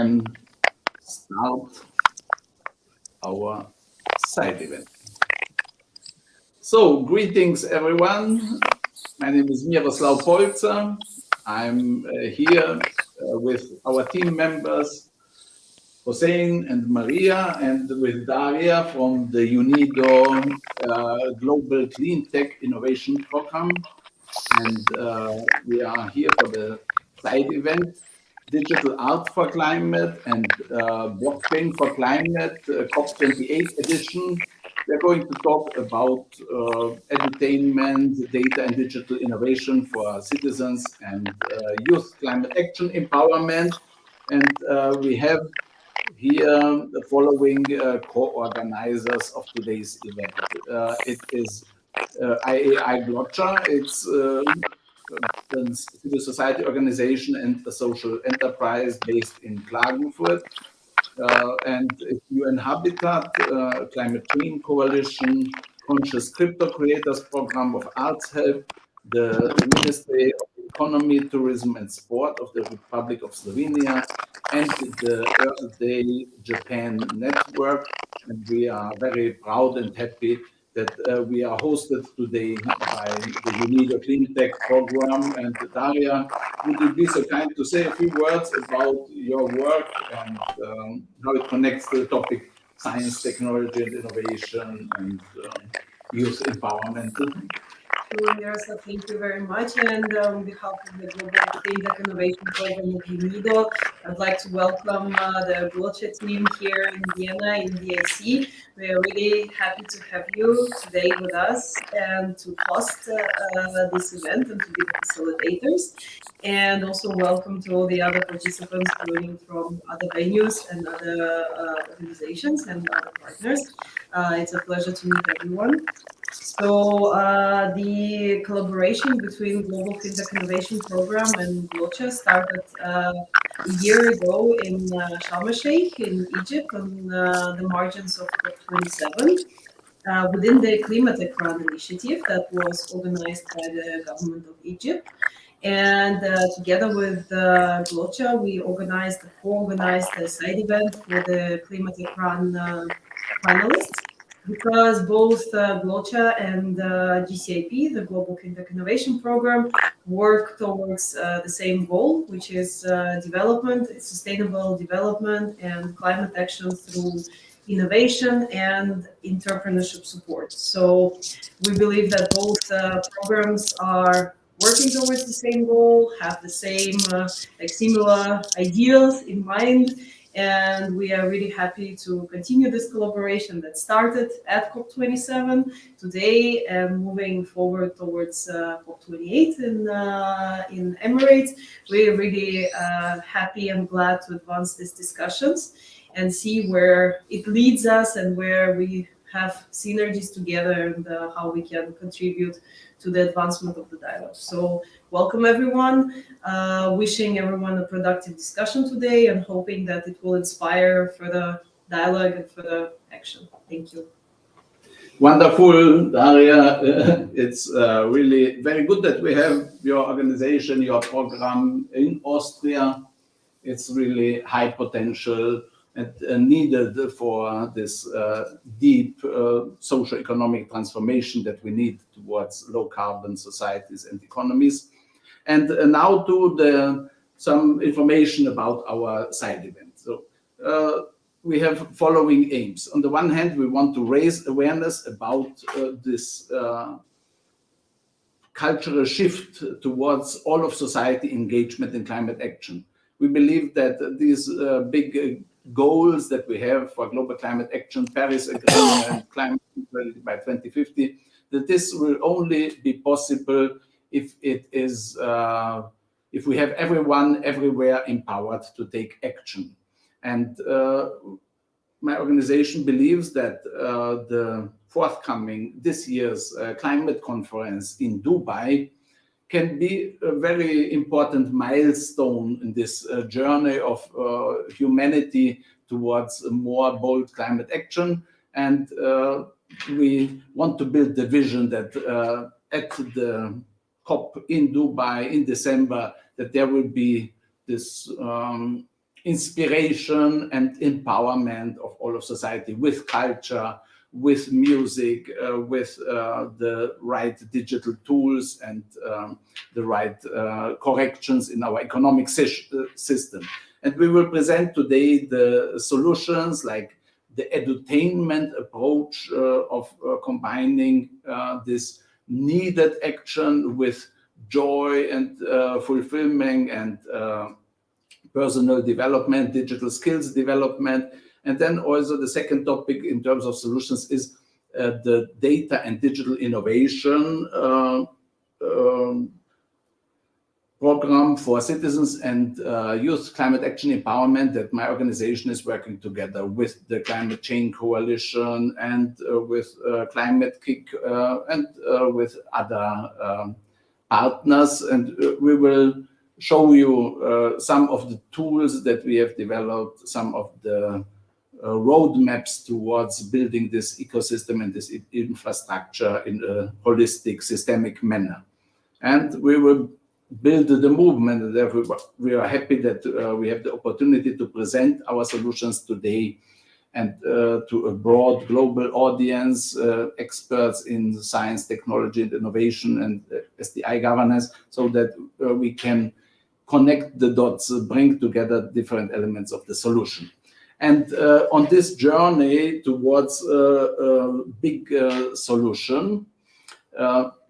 can start our side event. So, greetings everyone. My name is Miroslav Polzer. I'm here with our team members, Hossein and Maria, and with Daria from the UNIDO Global Clean Tech Innovation Program. And we are here for the side event, DigitalArt4Climate and Blockchain4Climate COP28 edition. We're going to talk about edutainment, data and digital innovation for citizens and youth climate action empowerment. And we have here the following co-organizers of today's event. It is IAAI GloCha. It's a civil society organization and a social enterprise based in Klagenfurt. And it's UN Habitat, Climate Change Coalition, Conscious Crypto Creators Program of Arts Help, the Ministry of Economy, Tourism and Sport of the Republic of Slovenia, and the Earth Day Japan Network. And we are very proud and happy that we are hosted today by the UNIDO Clean Tech Program. And Daria, would you be so kind to say a few words about your work and how it connects to the topic science, technology, and innovation, and youth empowerment? Miroslav, thank you very much. And on behalf of the Global Clean Tech Innovation Program of UNIDO, I'd like to welcome the GloCha team here in Vienna in DIC. We are really happy to have you today with us and to host this event and to be the facilitators. And also welcome to all the other participants joining from other venues and other organizations and other partners. It's a pleasure to meet everyone. So the collaboration between Global Clean Tech Innovation Program and GloCha started a year ago in Sharm el-Sheikh in Egypt on the margins of COP27 within the Climate Conference initiative that was organized by the government of Egypt. And together with GloCha, we co-organized a side event for the Climate Conference finalists, because both GloCha and GCIP, the Global Clean Tech Innovation Program, work towards the same goal, which is development, sustainable development, and climate action through innovation and entrepreneurship support. So we believe that both programs are working towards the same goal, have the same similar ideals in mind. And we are really happy to continue this collaboration that started at COP27 today and moving forward towards COP28 in Emirates. We're really happy and glad to advance these discussions and see where it leads us and where we have synergies together and how we can contribute to the advancement of the dialogue. So welcome everyone, wishing everyone a productive discussion today and hoping that it will inspire further dialogue and further action. Thank you. Wonderful, Daria. It's really very good that we have your organization, your program in Austria. It's really high potential and needed for this deep socio-economic transformation that we need towards low-carbon societies and economies. And now to some information about our side event. So we have following aims. On the one hand, we want to raise awareness about this cultural shift towards all of society engagement in climate action. We believe that these big goals that we have for global climate action, Paris Agreement, climate neutrality by 2050, that this will only be possible if it is if we have everyone everywhere empowered to take action. And my organization believes that the forthcoming this year's climate conference in Dubai can be a very important milestone in this journey of humanity towards a more bold climate action. And we want to build the vision that at the COP in Dubai in December, that there will be this inspiration and empowerment of all of society with culture, with music, with the right digital tools and the right corrections in our economic system. And we will present today the solutions like the edutainment approach of combining this needed action with joy and fulfillment and personal development, digital skills development. And then also the second topic in terms of solutions is the data and digital innovation program for citizens and youth climate action empowerment that my organization is working together with the Climate Change Coalition and with Climate Kick and with other partners. And we will show you some of the tools that we have developed, some of the roadmaps towards building this ecosystem and this infrastructure in a holistic, systemic manner. And we will build the movement, and therefore we are happy that we have the opportunity to present our solutions today and to a broad global audience, experts in science, technology, and innovation, and STI governance, so that we can connect the dots, bring together different elements of the solution. And on this journey towards a big solution,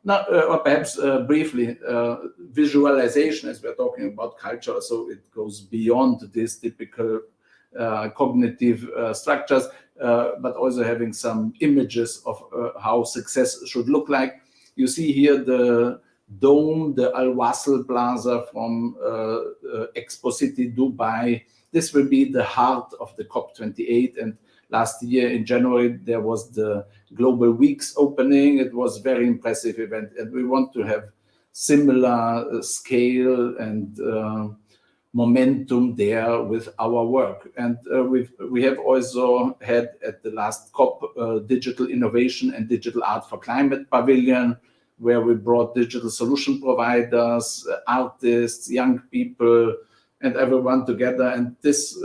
now, or perhaps briefly, visualization, as we're talking about culture, so it goes beyond these typical cognitive structures, but also having some images of how success should look like. You see here the dome, the Al Wasl Plaza from Expo City, Dubai. This will be the heart of the COP28. And last year in January, there was the Global Weeks opening. It was a very impressive event. And we want to have similar scale and momentum there with our work. And we have also had at the last COP Digital Innovation and Digital Art for Climate Pavilion, where we brought digital solution providers, artists, young people, and everyone together. And this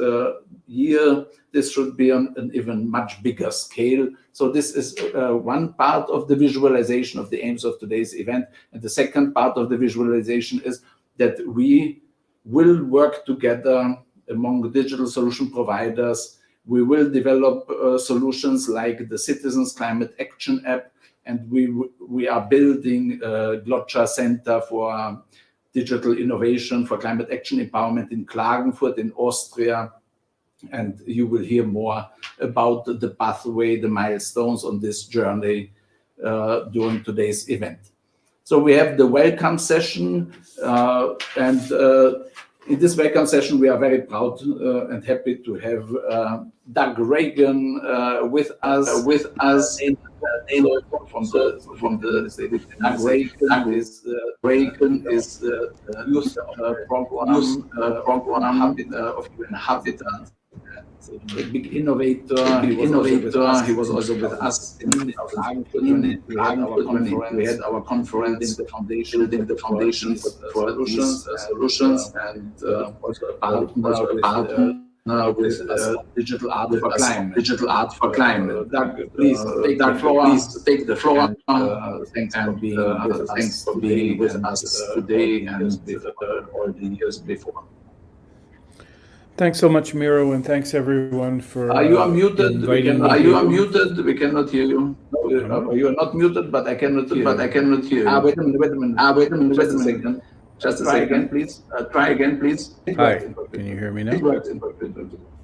year, this should be on an even much bigger scale. So this is one part of the visualization of the aims of today's event. And the second part of the visualization is that we will work together among the digital solution providers. We will develop solutions like the Citizens Climate Action App, and we are building a GloCha Center for digital innovation for climate action empowerment in Klagenfurt in Austria. And you will hear more about the pathway, the milestones on this journey during today's event. So we have the welcome session, and in this welcome session, we are very proud and happy to have Doug Reagan with us. From the Reagan is the youth program of UN Habitat. A big innovator. He was also with us in Klagenfurt when we had our conference, building the foundation for solutions, and also a partner with Digital Art for Climate. Digital Art for Climate. Doug, please take the floor. Thanks for being with us today and all the years before. Thanks so much, Miro, and thanks everyone for you are muted. Are you unmuted? We cannot hear you. You are not muted, but I cannot hear you. Wait a minute. Just a second. Try again, please. Hi, can you hear me now?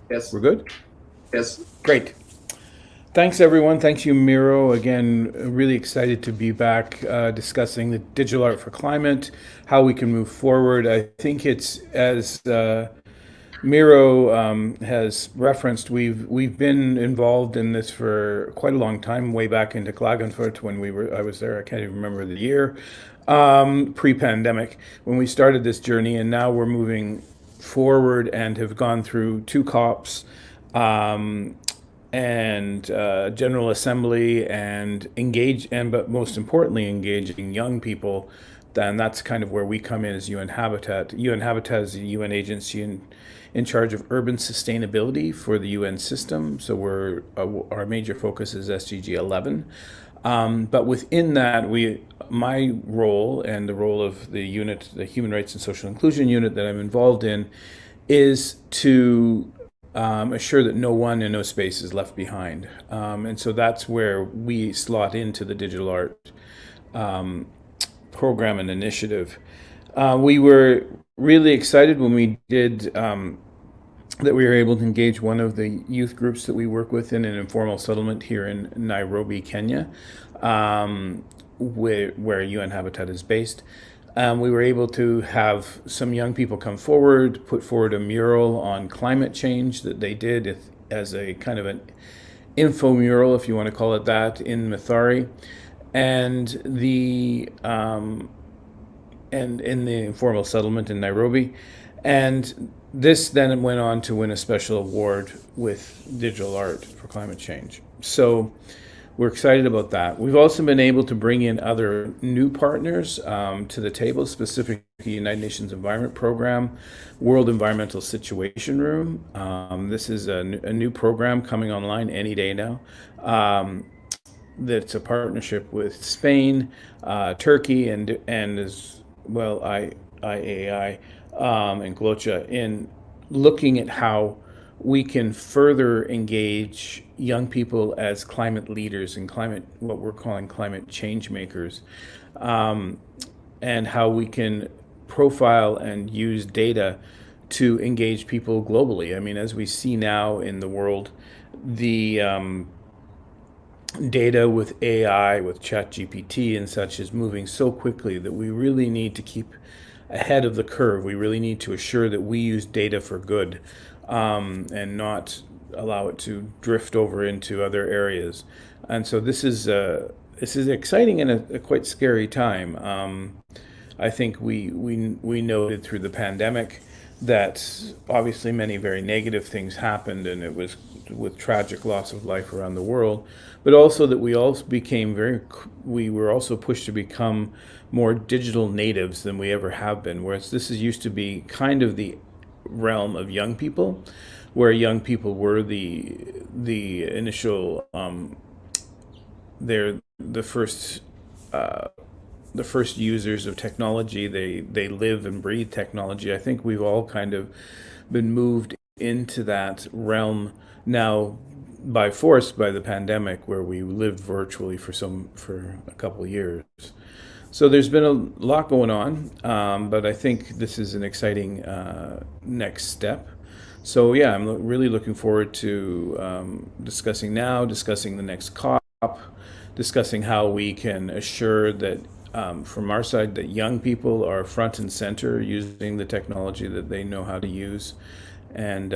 Yes. We're good? Yes. Great. Thanks, everyone. Thanks you, Miro. Again, really excited to be back discussing the digital art for climate, how we can move forward. I think it's, as Miro has referenced, we've been involved in this for quite a long time, way back into Klagenfurt when I was there, I can't even remember the year, pre-pandemic, when we started this journey, and now we're moving forward and have gone through 2 COPs and General Assembly, and but most importantly, engaging young people then that's kind of where we come in as UN Habitat. UN Habitat is a UN agency in charge of urban sustainability for the UN system. So our major focus is SDG 11. But within that, my role and the role of the unit, the Human Rights and Social Inclusion unit that I'm involved in, is to assure that no one and no space is left behind. And so that's where we slot into the digital art program and initiative. We were really excited when we did that we were able to engage one of the youth groups that we work with in an informal settlement here in Nairobi, Kenya, where UN Habitat is based. We were able to have some young people come forward, put forward a mural on climate change that they did as a kind of an info mural, if you want to call it that, in Mathare, and in the informal settlement in Nairobi. And this then went on to win a special award with Digital Art for Climate Change. So we're excited about that. We've also been able to bring in other new partners to the table, specifically United Nations Environment Program, World Environmental Situation Room. This is a new program coming online any day now. That's a partnership with Spain, Turkey, and as well IAAI and GloCha in looking at how we can further engage young people as climate leaders and what we're calling climate change makers, and how we can profile and use data to engage people globally. I mean, as we see now in the world, the data with AI, with ChatGPT and such is moving so quickly that we really need to keep ahead of the curve. We really need to assure that we use data for good, and not allow it to drift over into other areas. And so this is exciting and a quite scary time. I think we noted through the pandemic that obviously many very negative things happened, and it was with tragic loss of life around the world, but also that we were also pushed to become more digital natives than we ever have been, whereas this used to be kind of the realm of young people, where young people were the initial they're the first users of technology. They live and breathe technology. I think we've all kind of been moved into that realm now by force by the pandemic, where we lived virtually for a couple of years. So there's been a lot going on, but I think this is an exciting next step. So yeah, I'm really looking forward to discussing the next COP, discussing how we can assure that from our side that young people are front and center using the technology that they know how to use. And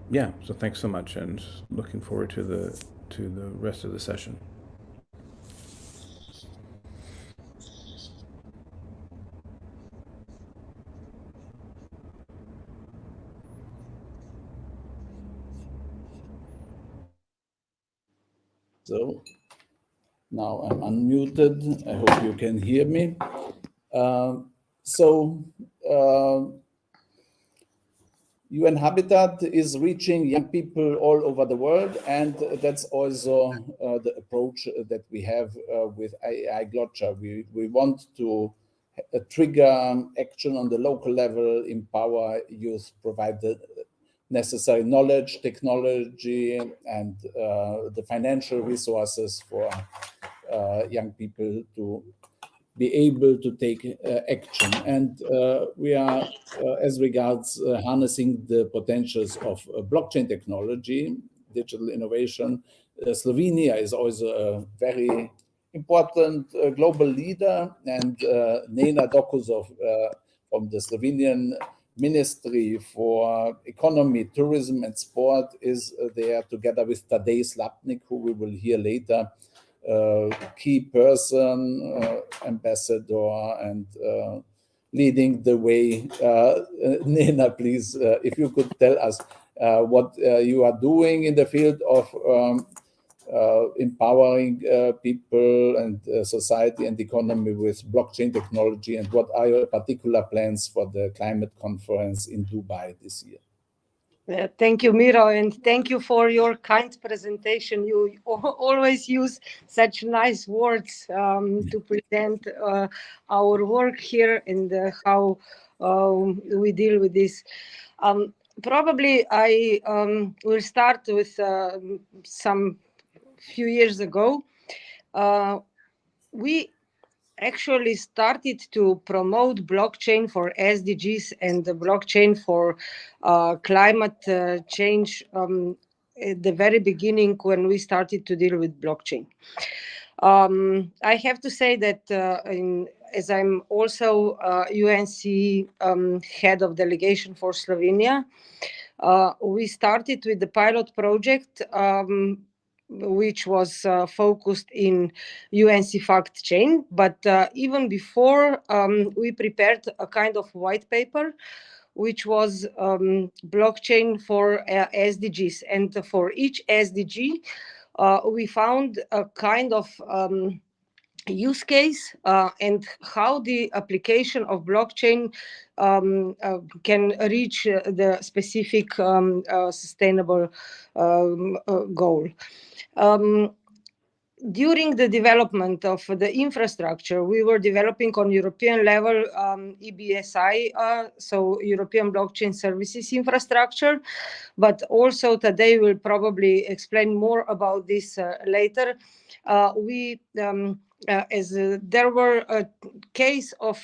yeah, so thanks so much, and looking forward to the rest of the session. So now I'm unmuted. I hope you can hear me. UN Habitat is reaching young people all over the world, and that's also the approach that we have with IAAI GloCha. We want to trigger action on the local level, empower youth, provide the necessary knowledge, technology, and the financial resources for young people to be able to take action. And we are, as regards harnessing the potentials of blockchain technology, digital innovation, Slovenia is also a very important global leader, and Nena Dokuzov from the Slovenian Ministry for Economy, Tourism and Sport is there, together with Tadej Slapnik, who we will hear later, key person, ambassador, and leading the way. Nena, please, if you could tell us what you are doing in the field of empowering people and society and economy with blockchain technology, and what are your particular plans for the climate conference in Dubai this year? Thank you, Miro, and thank you for your kind presentation. You always use such nice words to present our work here and how we deal with this. Probably I will start with some few years ago. We actually started to promote blockchain for SDGs and the blockchain for climate change at the very beginning when we started to deal with blockchain. I have to say that as I'm also UNC head of delegation for Slovenia, we started with the pilot project which was focused in UNC fact chain. But even before, we prepared a kind of white paper, which was blockchain for SDGs. And for each SDG, we found a kind of use case and how the application of blockchain can reach the specific sustainable goal. During the development of the infrastructure, we were developing on European level EBSI, so European Blockchain Services Infrastructure, but also today we'll probably explain more about this later. As there were a case of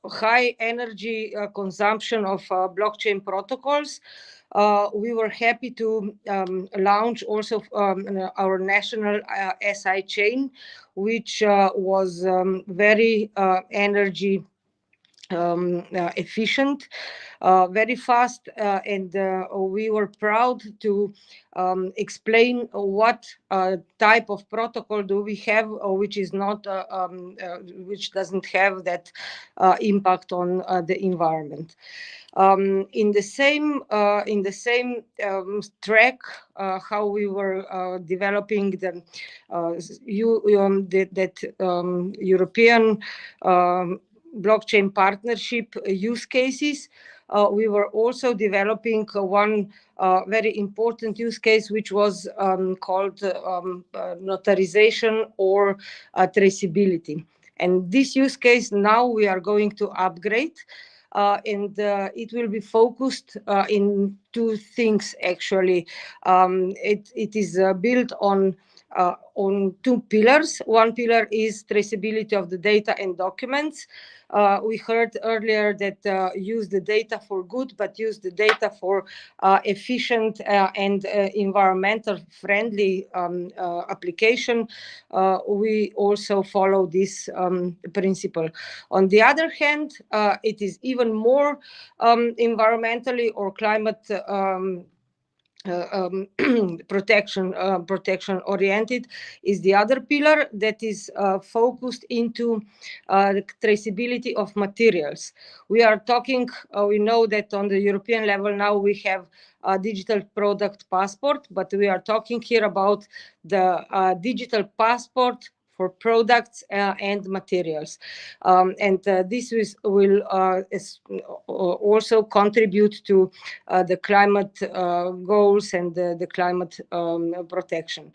high energy consumption of blockchain protocols, we were happy to launch also our national SI chain, which was very energy efficient, very fast, and we were proud to explain what type of protocol do we have, which is not, which doesn't have that impact on the environment. In the same track, how we were developing the European blockchain partnership use cases, we were also developing one very important use case, which was called notarization or traceability. And this use case now we are going to upgrade, and it will be focused in two things actually. It is built on two pillars. One pillar is traceability of the data and documents. We heard earlier that use the data for good, but use the data for efficient and environmental friendly application. We also follow this principle. On the other hand, it is even more environmentally or climate protection oriented is the other pillar that is focused into the traceability of materials. We are talking, we know that on the European level now we have a digital product passport, but we are talking here about the digital passport for products and materials. And this will also contribute to the climate goals and the climate protection.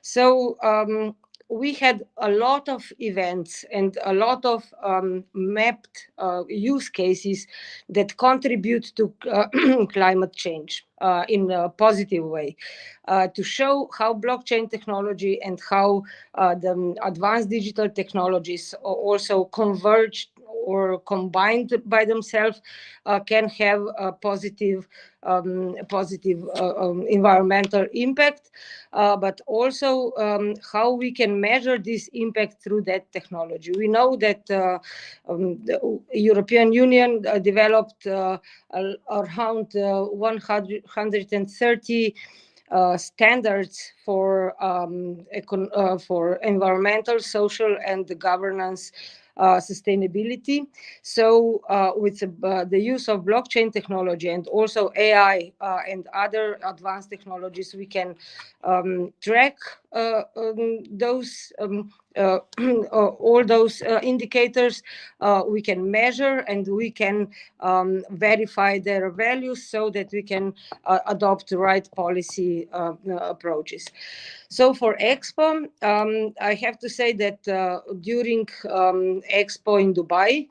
So we had a lot of events and a lot of mapped use cases that contribute to climate change in a positive way, to show how blockchain technology and how the advanced digital technologies also converged or combined by themselves can have a positive environmental impact, but also how we can measure this impact through that technology. We know that the European Union developed around 130 standards for environmental, social, and governance sustainability. So with the use of blockchain technology and also AI and other advanced technologies, we can track those all those indicators. We can measure and we can verify their values so that we can adopt the right policy approaches. So for Expo, I have to say that during Expo in Dubai,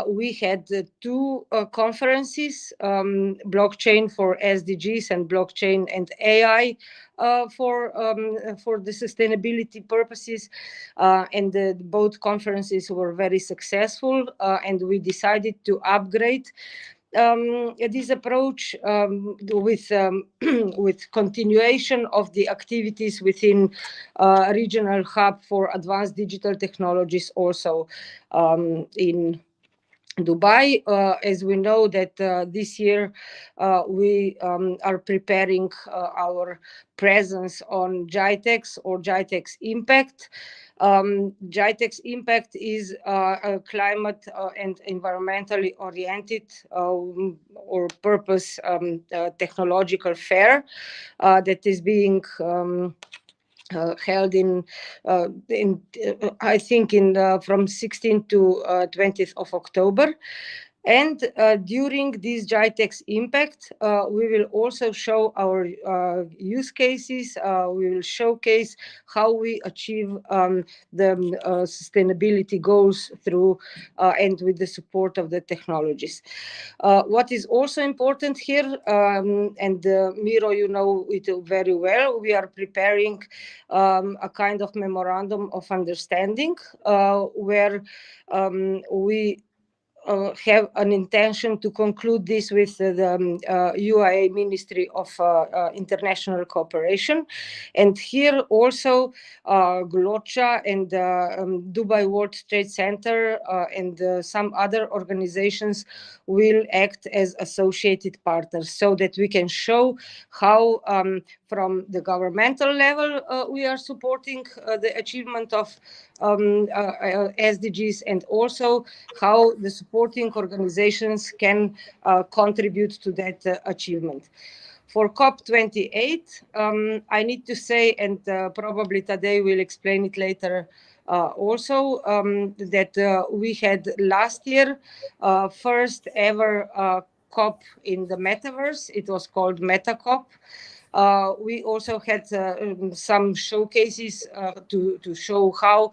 we had two conferences, blockchain for SDGs and blockchain and AI for the sustainability purposes, and both conferences were very successful, and we decided to upgrade this approach with continuation of the activities within regional hub for advanced digital technologies also in Dubai. As we know that this year we are preparing our presence on GITEX or GITEX Impact. GITEX Impact is a climate and environmentally oriented or purpose technological fair that is being held in I think from 16th to 20th of October. And during this GITEX Impact, we will also show our use cases. We will showcase how we achieve the sustainability goals through and with the support of the technologies. What is also important here, and Miro, you know it very well, we are preparing a kind of memorandum of understanding where we have an intention to conclude this with the UAE Ministry of International Cooperation. And here also GloCha and Dubai World Trade Center and some other organizations will act as associated partners so that we can show how from the governmental level we are supporting the achievement of SDGs, and also how the supporting organizations can contribute to that achievement. For COP28, I need to say, and probably Tadej will explain it later also, that we had last year first ever COP in the metaverse. It was called MetaCOP. We also had some showcases to show how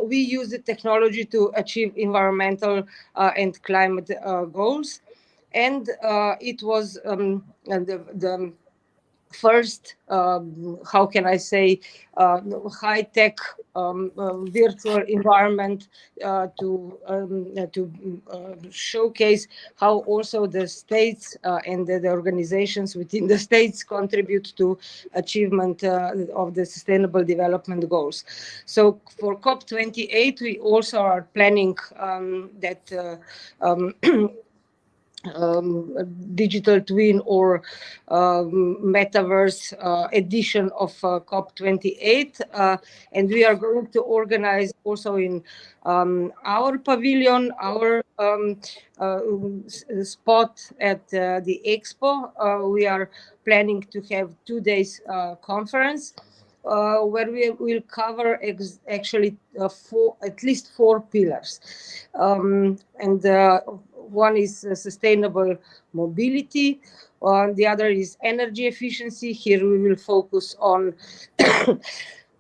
we use the technology to achieve environmental and climate goals. And it was the first, how can I say, high-tech virtual environment to showcase how also the states and the organizations within the states contribute to achievement of the Sustainable Development Goals. So for COP28, we also are planning that digital twin or metaverse edition of COP28, and we are going to organize also in our pavilion, our spot at the Expo. We are planning to have 2 days conference where we will cover actually at least 4 pillars, and one is sustainable mobility. The other is energy efficiency. Here we will focus on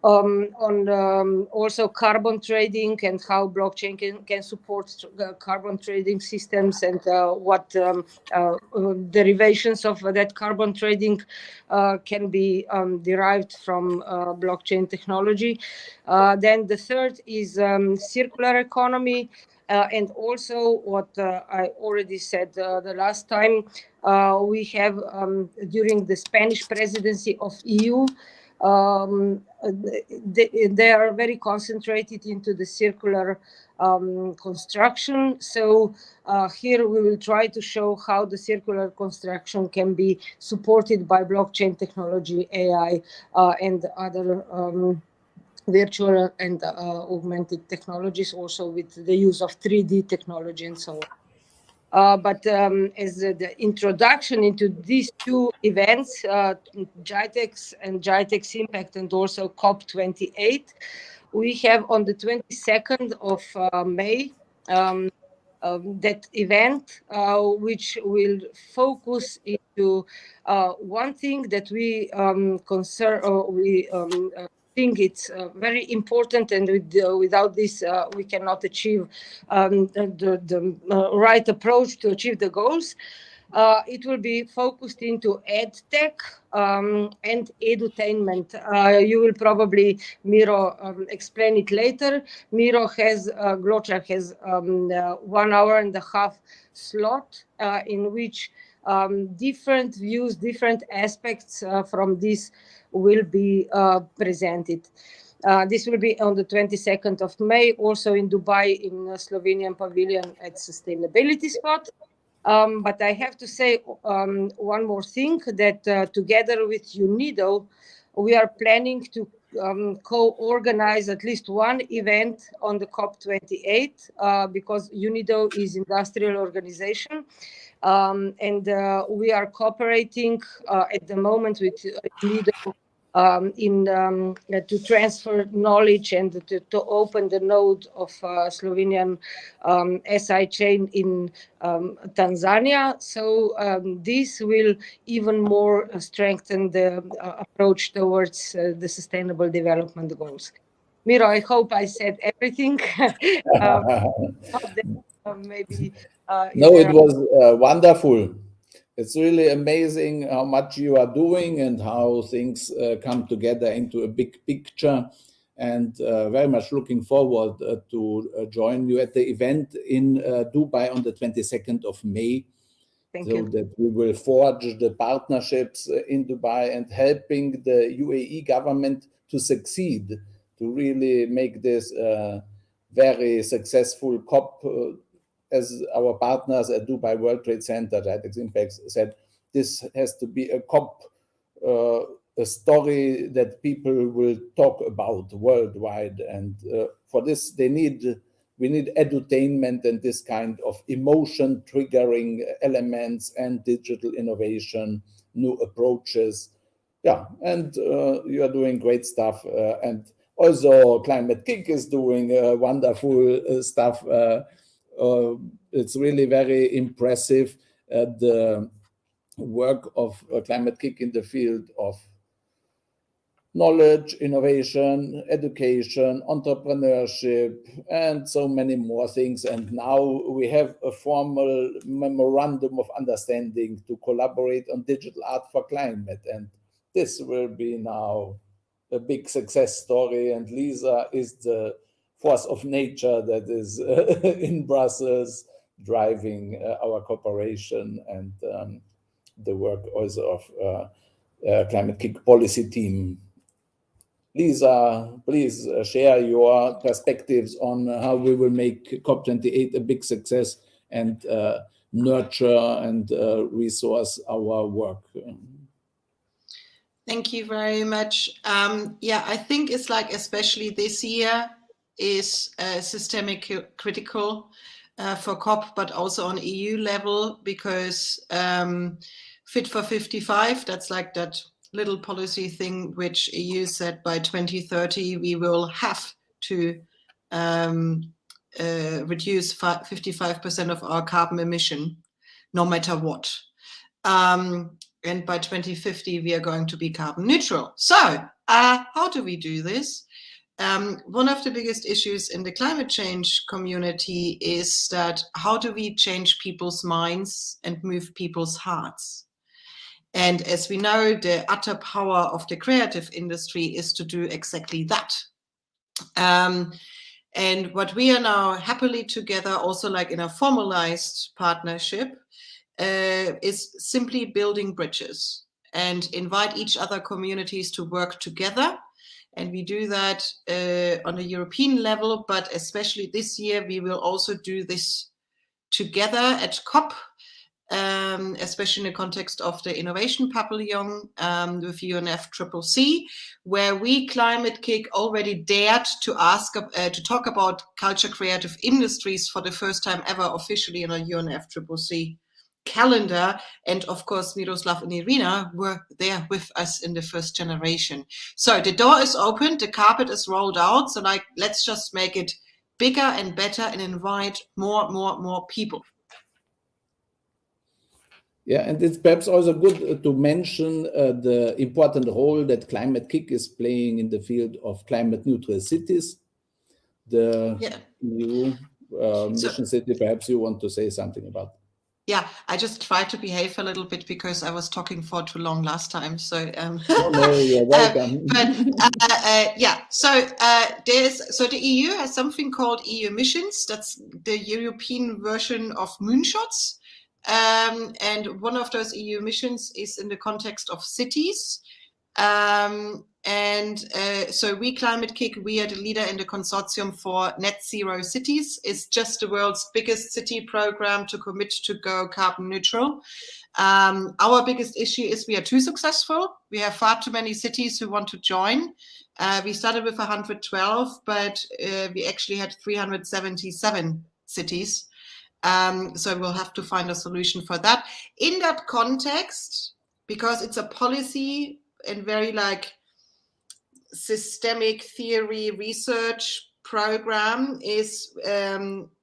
also carbon trading and how blockchain can support carbon trading systems, and what derivations of that carbon trading can be derived from blockchain technology. Then the third is circular economy. And also what I already said the last time, we have during the Spanish presidency of EU, they are very concentrated into the circular construction. So here we will try to show how the circular construction can be supported by blockchain technology, AI, and other virtual and augmented technologies, also with the use of 3D technology and so on. But as the introduction into these two events, GITEX and GITEX Impact, and also COP28, we have on the 22nd of May that event, which will focus into one thing that we think it's very important, and without this we cannot achieve the right approach to achieve the goals. It will be focused into EdTech and edutainment. You will probably, Miro, explain it later. Miro has, GloCha has 1 hour and a half slot in which different views, different aspects from this will be presented. This will be on the 22nd of May, also in Dubai, in Slovenian Pavilion at Sustainability Spot. But I have to say one more thing, that together with UNIDO, we are planning to co-organize at least one event on the COP28, because UNIDO is industrial organization. And we are cooperating at the moment with UNIDO to transfer knowledge and to open the node of Slovenian SI chain in Tanzania. So this will even more strengthen the approach towards the sustainable development goals. Miro, I hope I said everything. Maybe no, it was wonderful. It's really amazing how much you are doing and how things come together into a big picture. And very much looking forward to join you at the event in Dubai on the 22nd of May. Thank so you. that we will forge the partnerships in Dubai and helping the UAE government to succeed, to really make this very successful COP. As our partners at Dubai World Trade Center, GITEX Impact, said, this has to be a COP, a story that people will talk about worldwide. And for this, we need edutainment and this kind of emotion triggering elements and digital innovation, new approaches. Yeah, and you are doing great stuff. And also Climate Kick is doing wonderful stuff. It's really very impressive, the work of Climate Kick in the field of knowledge, innovation, education, entrepreneurship, and so many more things. And now we have a formal memorandum of understanding to collaborate on digital art for climate. And this will be now a big success story. And Lisa is the force of nature that is in Brussels driving our cooperation and the work also of Climate Kick policy team. Lisa, please share your perspectives on how we will make COP28 a big success and nurture and resource our work. Thank you very much. Yeah, I think it's like, especially this year, is systemic critical for COP, but also on EU level, because Fit for 55, that's like that little policy thing which EU said by 2030 we will have to reduce 55% of our carbon emission, no matter what. And by 2050 we are going to be carbon neutral. So how do we do this? One of the biggest issues in the climate change community is that how do we change people's minds and move people's hearts? And as we know, the utter power of the creative industry is to do exactly that. And what we are now happily together, also like in a formalized partnership, is simply building bridges and invite each other communities to work together. And we do that on a European level, but especially this year, we will also do this together at COP. especially in the context of the Innovation Pavilion with UNFCCC, where we Climate Kick already dared to ask to talk about culture creative industries for the first time ever officially in a UNFCCC calendar. And of course, Miroslav and Irina were there with us in the first generation. So the door is open, the carpet is rolled out. So like, let's just make it bigger and better and invite more people. Yeah, and it's perhaps also good to mention the important role that Climate Kick is playing in the field of climate neutral cities. The new mission city, perhaps you want to say something about. Yeah, I just tried to behave a little bit because I was talking for too long last time. So no, you're welcome. Yeah, so the EU has something called EU missions. That's the European version of moonshots. And one of those EU missions is in the context of cities. So we Climate Kick, we are the leader in the consortium for net zero cities. It's just the world's biggest city program to commit to go carbon neutral. Our biggest issue is we are too successful. We have far too many cities who want to join. We started with 112, but we actually had 377 cities. So we'll have to find a solution for that. In that context, because it's a policy and very like systemic theory research program, is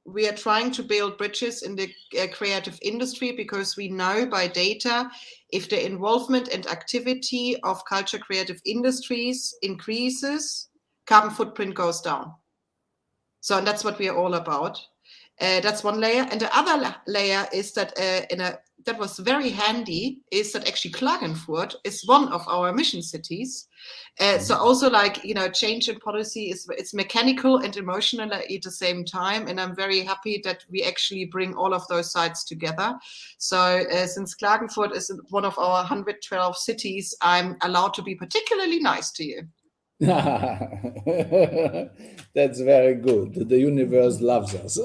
we are trying to build bridges in the creative industry, because we know by data if the involvement and activity of culture creative industries increases, carbon footprint goes down. So and that's what we are all about. That's one layer. And the other layer is that that was very handy, is that actually Klagenfurt is one of our mission cities. So also like, you know, change in policy it's mechanical and emotional at the same time. And I'm very happy that we actually bring all of those sides together. So since Klagenfurt is one of our 112 cities, I'm allowed to be particularly nice to you. That's very good. The universe loves us.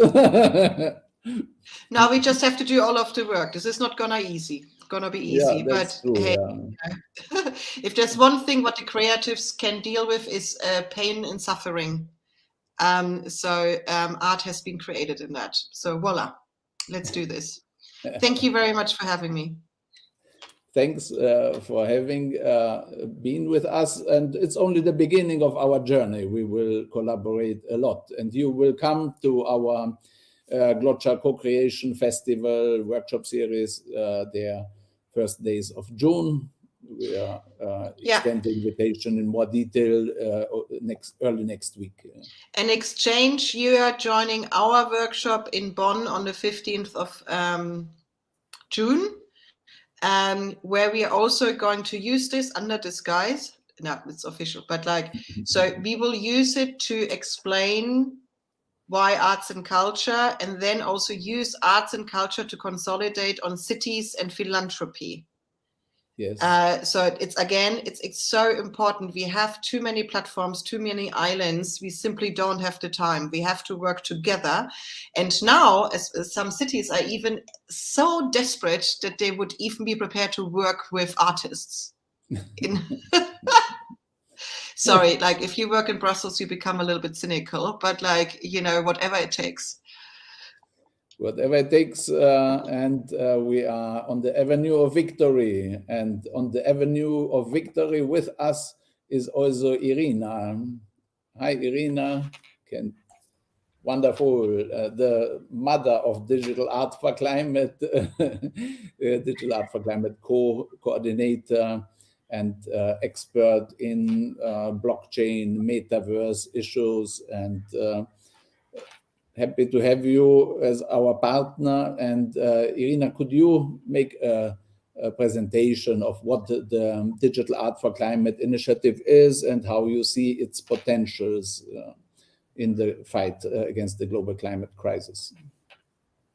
Now we just have to do all of the work. This is not gonna be easy. Yeah, that's but true, hey, yeah. If there's one thing what the creatives can deal with is pain and suffering. So art has been created in that. So voila, let's do this. Thank you very much for having me. Thanks for having been with us. And it's only the beginning of our journey. We will collaborate a lot. And you will come to our GloCha Co-Creation Festival workshop series their first days of June. We are extend the invitation in more detail early next week. An exchange, you are joining our workshop in Bonn on the 15th of June. Where we are also going to use this under disguise. No, it's official, but like, so we will use it to explain why arts and culture, and then also use arts and culture to consolidate on cities and philanthropy. Yes. So it's so important. We have too many platforms, too many islands. We simply don't have the time. We have to work together. And now, as some cities are even so desperate that they would even be prepared to work with artists. Sorry, like if you work in Brussels, you become a little bit cynical, but like, you know, whatever it takes. Whatever it takes, and we are on the avenue of victory. And on the avenue of victory with us is also Irina. Hi, Irina. Wonderful. The mother of DigitalArt4Climate, DigitalArt4Climate coordinator and expert in blockchain, metaverse issues, and happy to have you as our partner. And Irina, could you make a presentation of what the DigitalArt4Climate initiative is and how you see its potentials in the fight against the global climate crisis?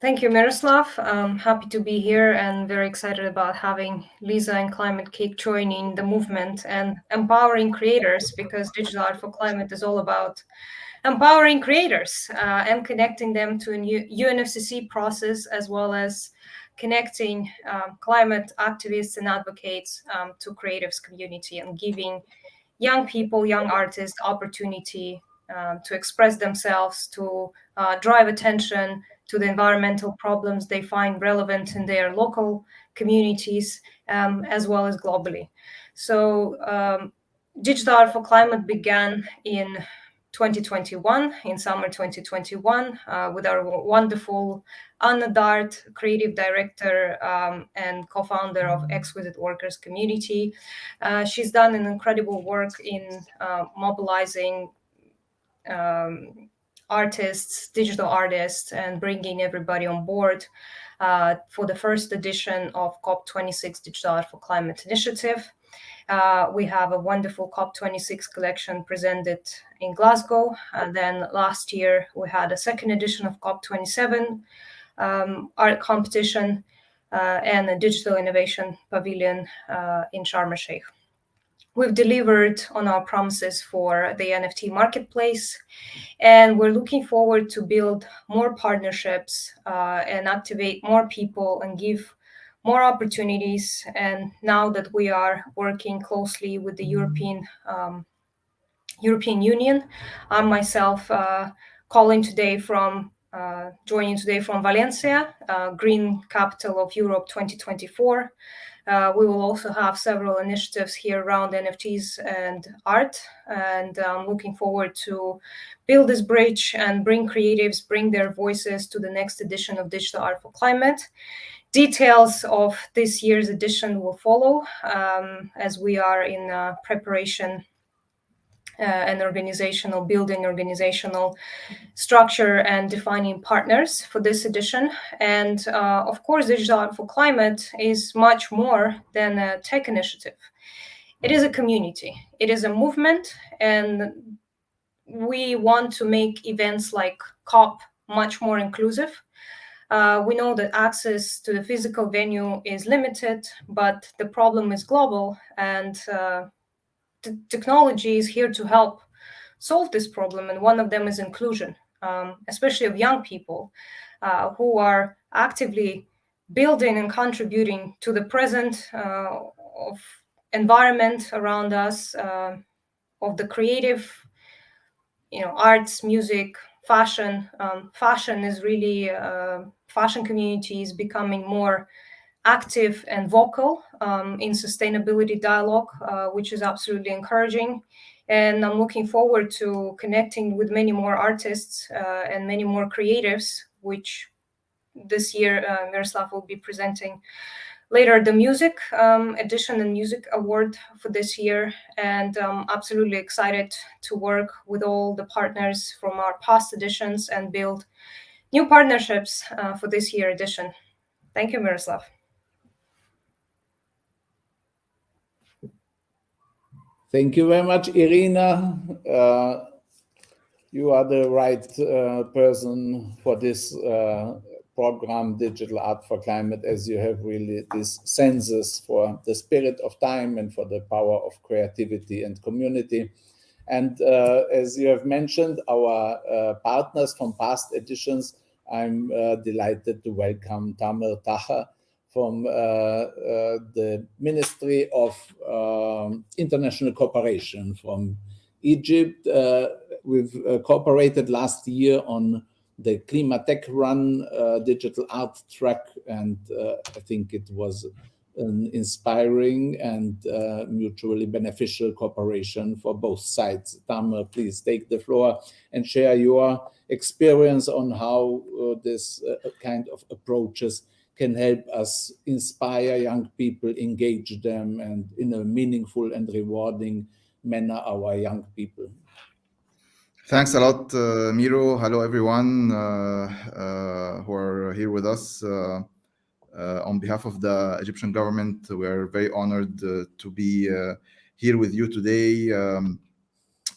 Thank you, Miroslav. I'm happy to be here and very excited about having Lisa and Climate Kick joining the movement and empowering creators, because DigitalArt4Climate is all about empowering creators and connecting them to a new UNFCCC process, as well as connecting climate activists and advocates to creatives community and giving young people, young artists opportunity to express themselves, to drive attention to the environmental problems they find relevant in their local communities, as well as globally. So DigitalArt4Climate began in 2021, in summer 2021, with our wonderful Anna Dart, creative director and co-founder of Exquisite Workers Community. She's done an incredible work in mobilizing artists, digital artists, and bringing everybody on board for the first edition of COP26 DigitalArt4Climate initiative. We have a wonderful COP26 collection presented in Glasgow. And then last year, we had a second edition of COP27 art competition and a digital innovation pavilion in Sharm el-Sheikh. We've delivered on our promises for the NFT marketplace, and we're looking forward to build more partnerships and activate more people and give more opportunities. And now that we are working closely with the European Union, I'm myself joining today from Valencia, Green Capital of Europe 2024. We will also have several initiatives here around NFTs and art, and I'm looking forward to build this bridge and bring creatives, bring their voices to the next edition of DigitalArt4Climate. Details of this year's edition will follow as we are in preparation and building organizational structure and defining partners for this edition. And of course, DigitalArt4Climate is much more than a tech initiative. It is a community, it is a movement, and we want to make events like COP much more inclusive. We know that access to the physical venue is limited, but the problem is global, and technology is here to help solve this problem. And one of them is inclusion, especially of young people who are actively building and contributing to the present of environment around us, of the creative, arts, music, fashion. Fashion is really, fashion community is becoming more active and vocal in sustainability dialogue, which is absolutely encouraging. And I'm looking forward to connecting with many more artists and many more creatives, which this year Miroslav will be presenting later the music edition and music award for this year. And I'm absolutely excited to work with all the partners from our past editions and build new partnerships for this year edition. Thank you, Miroslav. Thank you very much, Irina. You are the right person for this program, DigitalArt4Climate, as you have really this senses for the spirit of time and for the power of creativity and community. And as you have mentioned, our partners from past editions, I'm delighted to welcome Tamer Taha from the Ministry of International Cooperation from Egypt. We've cooperated last year on the Climate Run digital art track, and I think it was an inspiring and mutually beneficial cooperation for both sides. Tamer, please take the floor and share your experience on how this kind of approaches can help us inspire young people, engage them, and in a meaningful and rewarding manner, our young people. Thanks a lot, Miro. Hello, everyone who are here with us. On behalf of the Egyptian government, we are very honored to be here with you today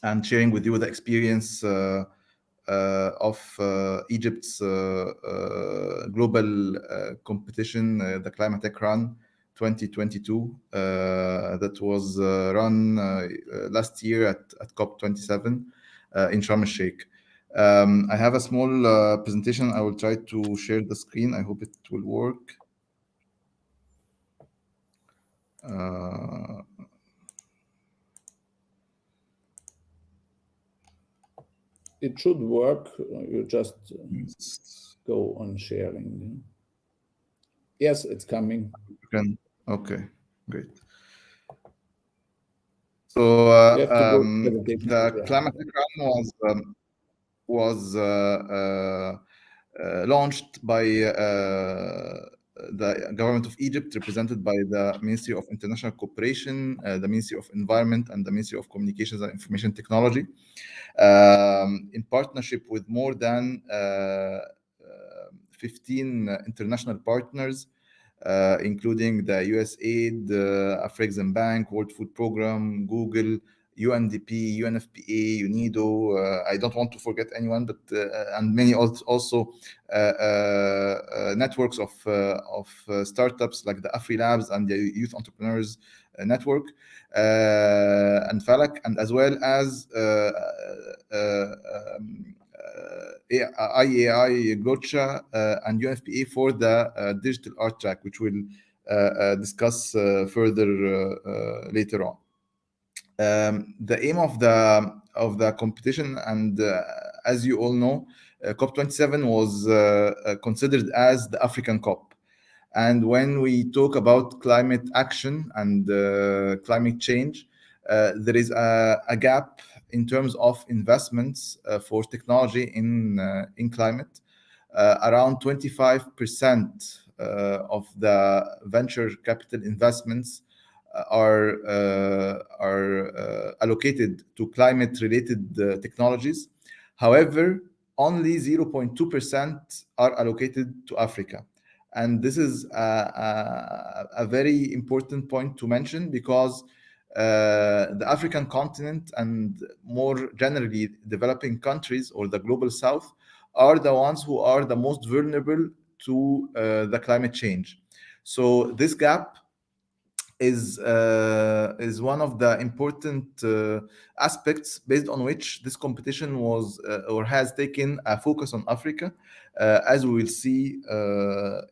and sharing with you the experience of Egypt's global competition, the Climate Run 2022, that was run last year at COP27 in Sharm el-Sheikh. I have a small presentation. I will try to share the screen. I hope it will work. It should work. You just go on sharing. Yes, it's coming. Okay, great. So the climate program was launched by the government of Egypt, represented by the Ministry of International Cooperation, the Ministry of Environment, and the Ministry of Communications and Information Technology, in partnership with more than 15 international partners, including the USAID, Afrexim Bank, World Food Program, Google, UNDP, UNFPA, UNIDO. I don't want to forget anyone, but and many also networks of startups like the AfriLabs and the Youth Entrepreneurs Network, and FALAC, and as well as IAAI GloCha and UNFPA for the digital art track, which we'll discuss further later on. The aim of the competition, and as you all know, COP27 was considered as the African COP. And when we talk about climate action and climate change, there is a gap in terms of investments for technology in climate. Around 25% of the venture capital investments are allocated to climate-related technologies. However, only 0.2% are allocated to Africa. And this is a very important point to mention, because the African continent, and more generally developing countries or the global south, are the ones who are the most vulnerable to the climate change. So this gap is one of the important aspects based on which this competition was or has taken a focus on Africa, as we will see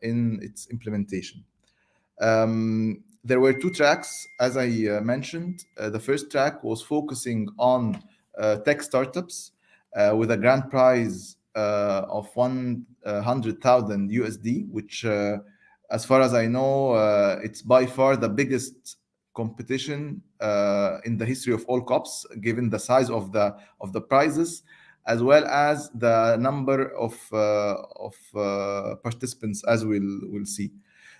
in its implementation. There were two tracks, as I mentioned. The first track was focusing on tech startups with a grand prize of 100,000 USD, which as far as I know, it's by far the biggest competition in the history of all COPs, given the size of the prizes, as well as the number of participants, as we'll see.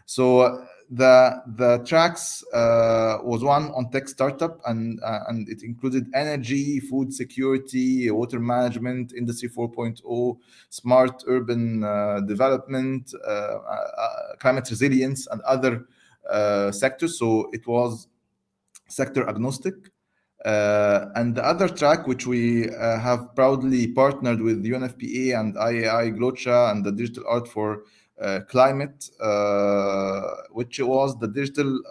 So the tracks was one on tech startup, and it included energy, food security, water management, Industry 4.0, smart urban development, climate resilience, and other sectors. So it was sector agnostic. And the other track, which we have proudly partnered with UNFPA and IAAI GloCha and the DigitalArt4Climate, which was the digital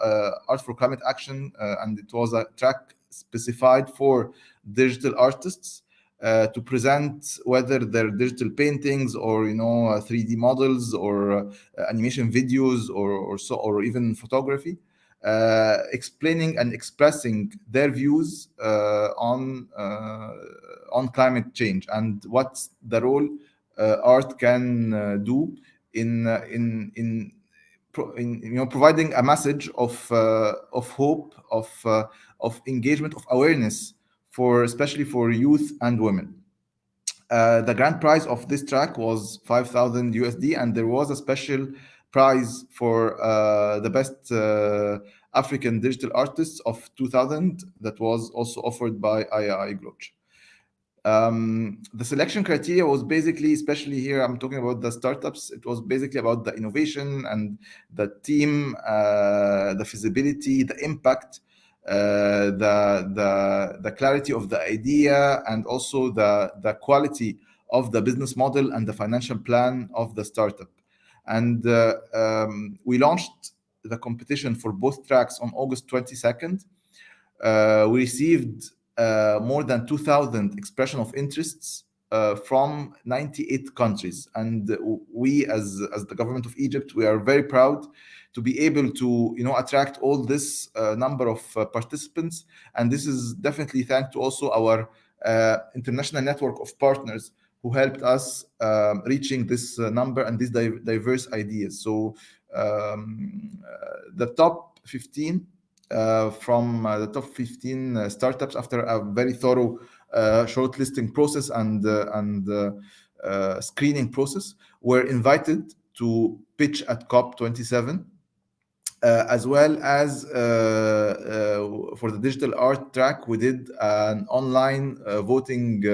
art for climate action, and it was a track specified for digital artists to present whether they're digital paintings or 3D models or animation videos or even photography, explaining and expressing their views on climate change and what the role art can do in providing a message of hope, of engagement, of awareness especially for youth and women. The grand prize of this track was 5,000 USD, and there was a special prize for the best African digital artists of 2000 that was also offered by IAAI GloCha. The selection criteria was basically, especially here, I'm talking about the startups, it was basically about the innovation and the team, the feasibility, the impact, the clarity of the idea, and also the quality of the business model and the financial plan of the startup. And we launched the competition for both tracks on August 22nd. We received more than 2,000 expression of interests from 98 countries, and we, as the government of Egypt, we are very proud to be able to attract all this number of participants. And this is definitely thanks to also our international network of partners who helped us reaching this number and these diverse ideas. So the top 15 from the top 15 startups, after a very thorough shortlisting process and screening process, were invited to pitch at COP27, as well as for the digital art track, we did an online voting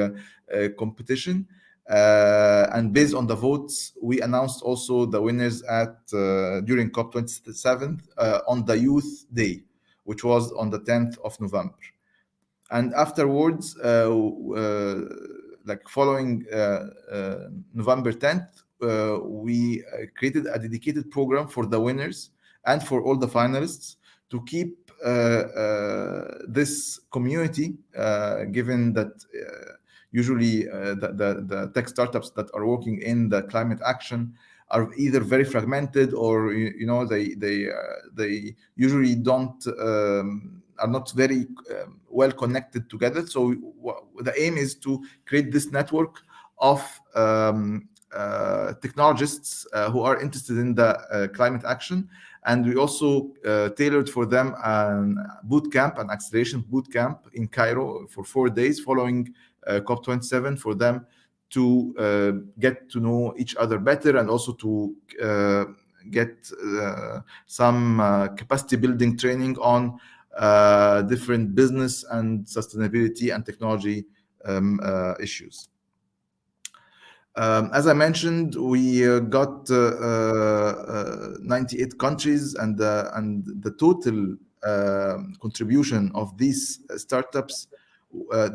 competition. And based on the votes, we announced also the winners during COP27 on the Youth Day, which was on the 10th of November. And afterwards, like following November 10th, we created a dedicated program for the winners and for all the finalists to keep this community, given that usually the tech startups that are working in the climate action are either very fragmented or they usually are not very well connected together. So the aim is to create this network of technologists who are interested in the climate action. And we also tailored for them an acceleration boot camp in Cairo for 4 days following COP27, for them to get to know each other better, and also to get some capacity building training on different business and sustainability and technology issues. As I mentioned, we got 98 countries, and the total contribution of these startups,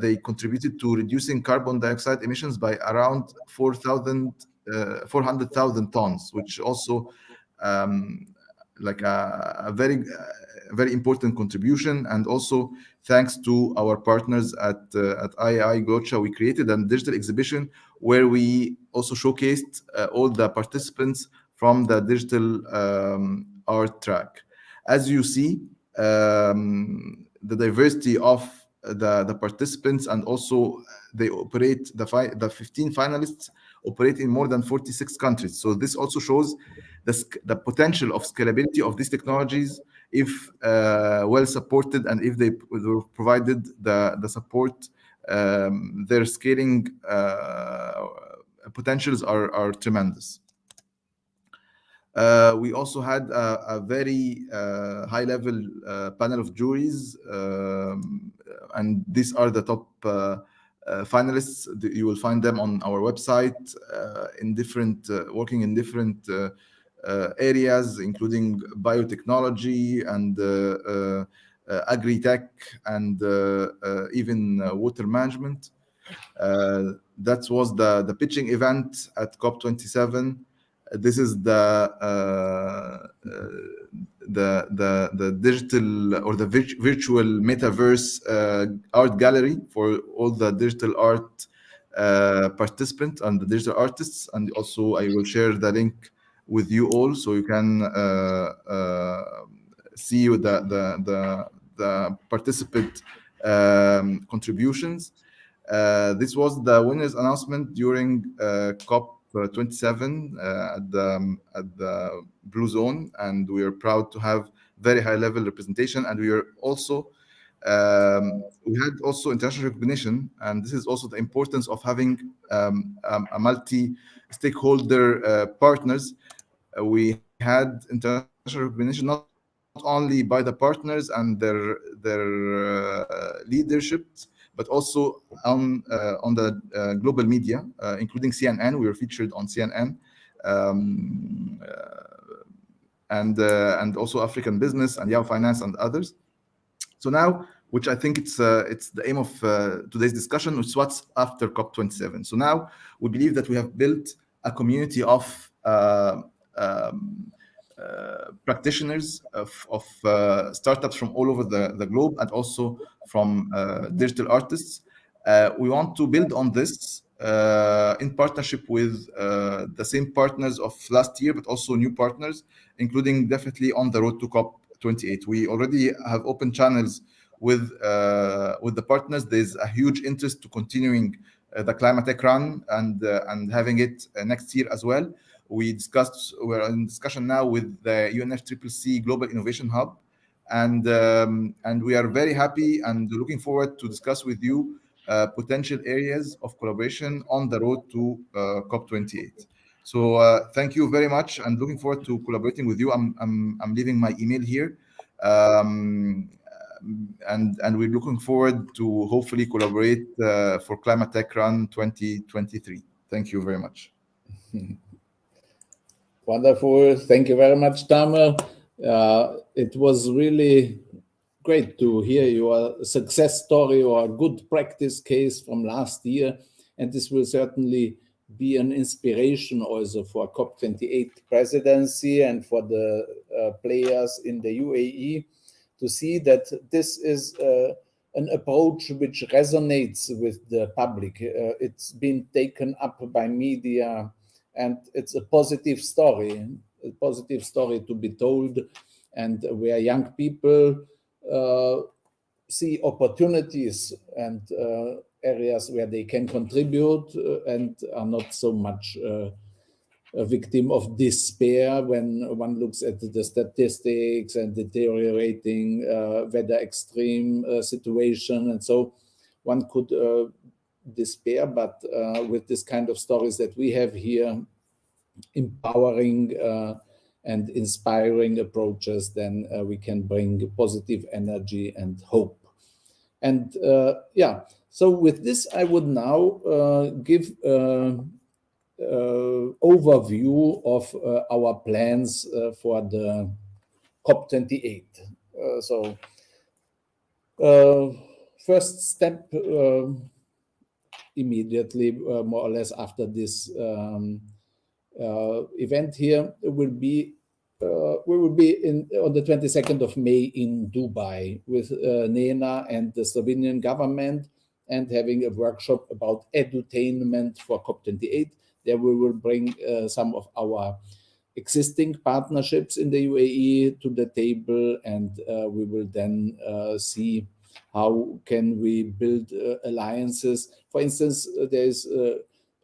they contributed to reducing carbon dioxide emissions by around 400,000 tons, which also like a very important contribution. And also thanks to our partners at IAAI GloCha, we created a digital exhibition where we also showcased all the participants from the digital art track. As you see, the diversity of the participants, and also they operate, the 15 finalists operate in more than 46 countries. So this also shows the potential of scalability of these technologies if well supported, and if they were provided the support. Their scaling potentials are tremendous. We also had a very high-level panel of juries, and these are the top finalists. You will find them on our website, in different working in different areas, including biotechnology and agri-tech, and even water management. That was the pitching event at COP27. This is the digital or the virtual metaverse art gallery for all the digital art participants and the digital artists. And also I will share the link with you all, so you can see the participant contributions. This was the winners announcement during COP27 at the Blue Zone, and we are proud to have very high level representation. And we are also we had also international recognition, and this is also the importance of having a multi-stakeholder partners. We had international recognition not only by the partners and their leadership, but also on the global media, including CNN. We were featured on CNN, and also African Business and Yahoo Finance and others. So now, which I think it's the aim of today's discussion, which is what's after COP27. So now we believe that we have built a community of practitioners of startups from all over the globe, and also from digital artists. We want to build on this in partnership with the same partners of last year, but also new partners, including definitely on the road to COP28. We already have open channels with the partners. There's a huge interest to continuing the Climate Tech Run and having it next year as well. We're in discussion now with the UN STI Global Innovation Hub, and we are very happy and looking forward to discuss with you potential areas of collaboration on the road to COP28. So thank you very much, and looking forward to collaborating with you. I'm leaving my email here, and we're looking forward to hopefully collaborate for Climate Tech Run 2023. Thank you very much. Wonderful. Thank you very much, Tamer. It was really great to hear your success story or a good practice case from last year. And this will certainly be an inspiration also for COP28 presidency and for the players in the UAE to see that this is an approach which resonates with the public. It's been taken up by media, and it's a positive story to be told, and where young people see opportunities and areas where they can contribute and are not so much a victim of despair when one looks at the statistics and deteriorating weather extreme situation. And so one could despair, but with this kind of stories that we have here, empowering and inspiring approaches, then we can bring positive energy and hope. And yeah, so with this, I would now give overview of our plans for the COP28. So first step, immediately, more or less after this event here, will be we will be on the 22nd of May in Dubai with NENA and the Slovenian government, and having a workshop about edutainment for COP28. There we will bring some of our existing partnerships in the UAE to the table, and we will then see how can we build alliances. For instance, there is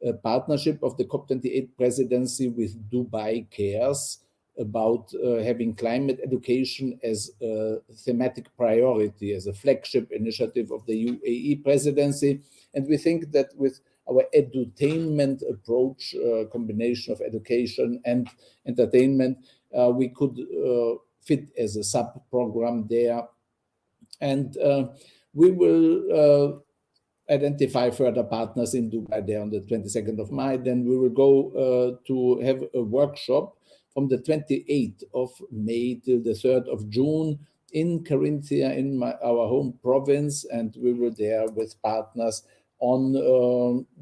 a partnership of the COP28 presidency with Dubai Cares about having climate education as a thematic priority, as a flagship initiative of the UAE presidency. And we think that with our edutainment approach, combination of education and entertainment, we could fit as a sub-program there. And we will identify further partners in Dubai there on the 22nd of May. Then we will go to have a workshop from the 28th of May till the 3rd of June in Carinthia, in our home province, and we were there with partners on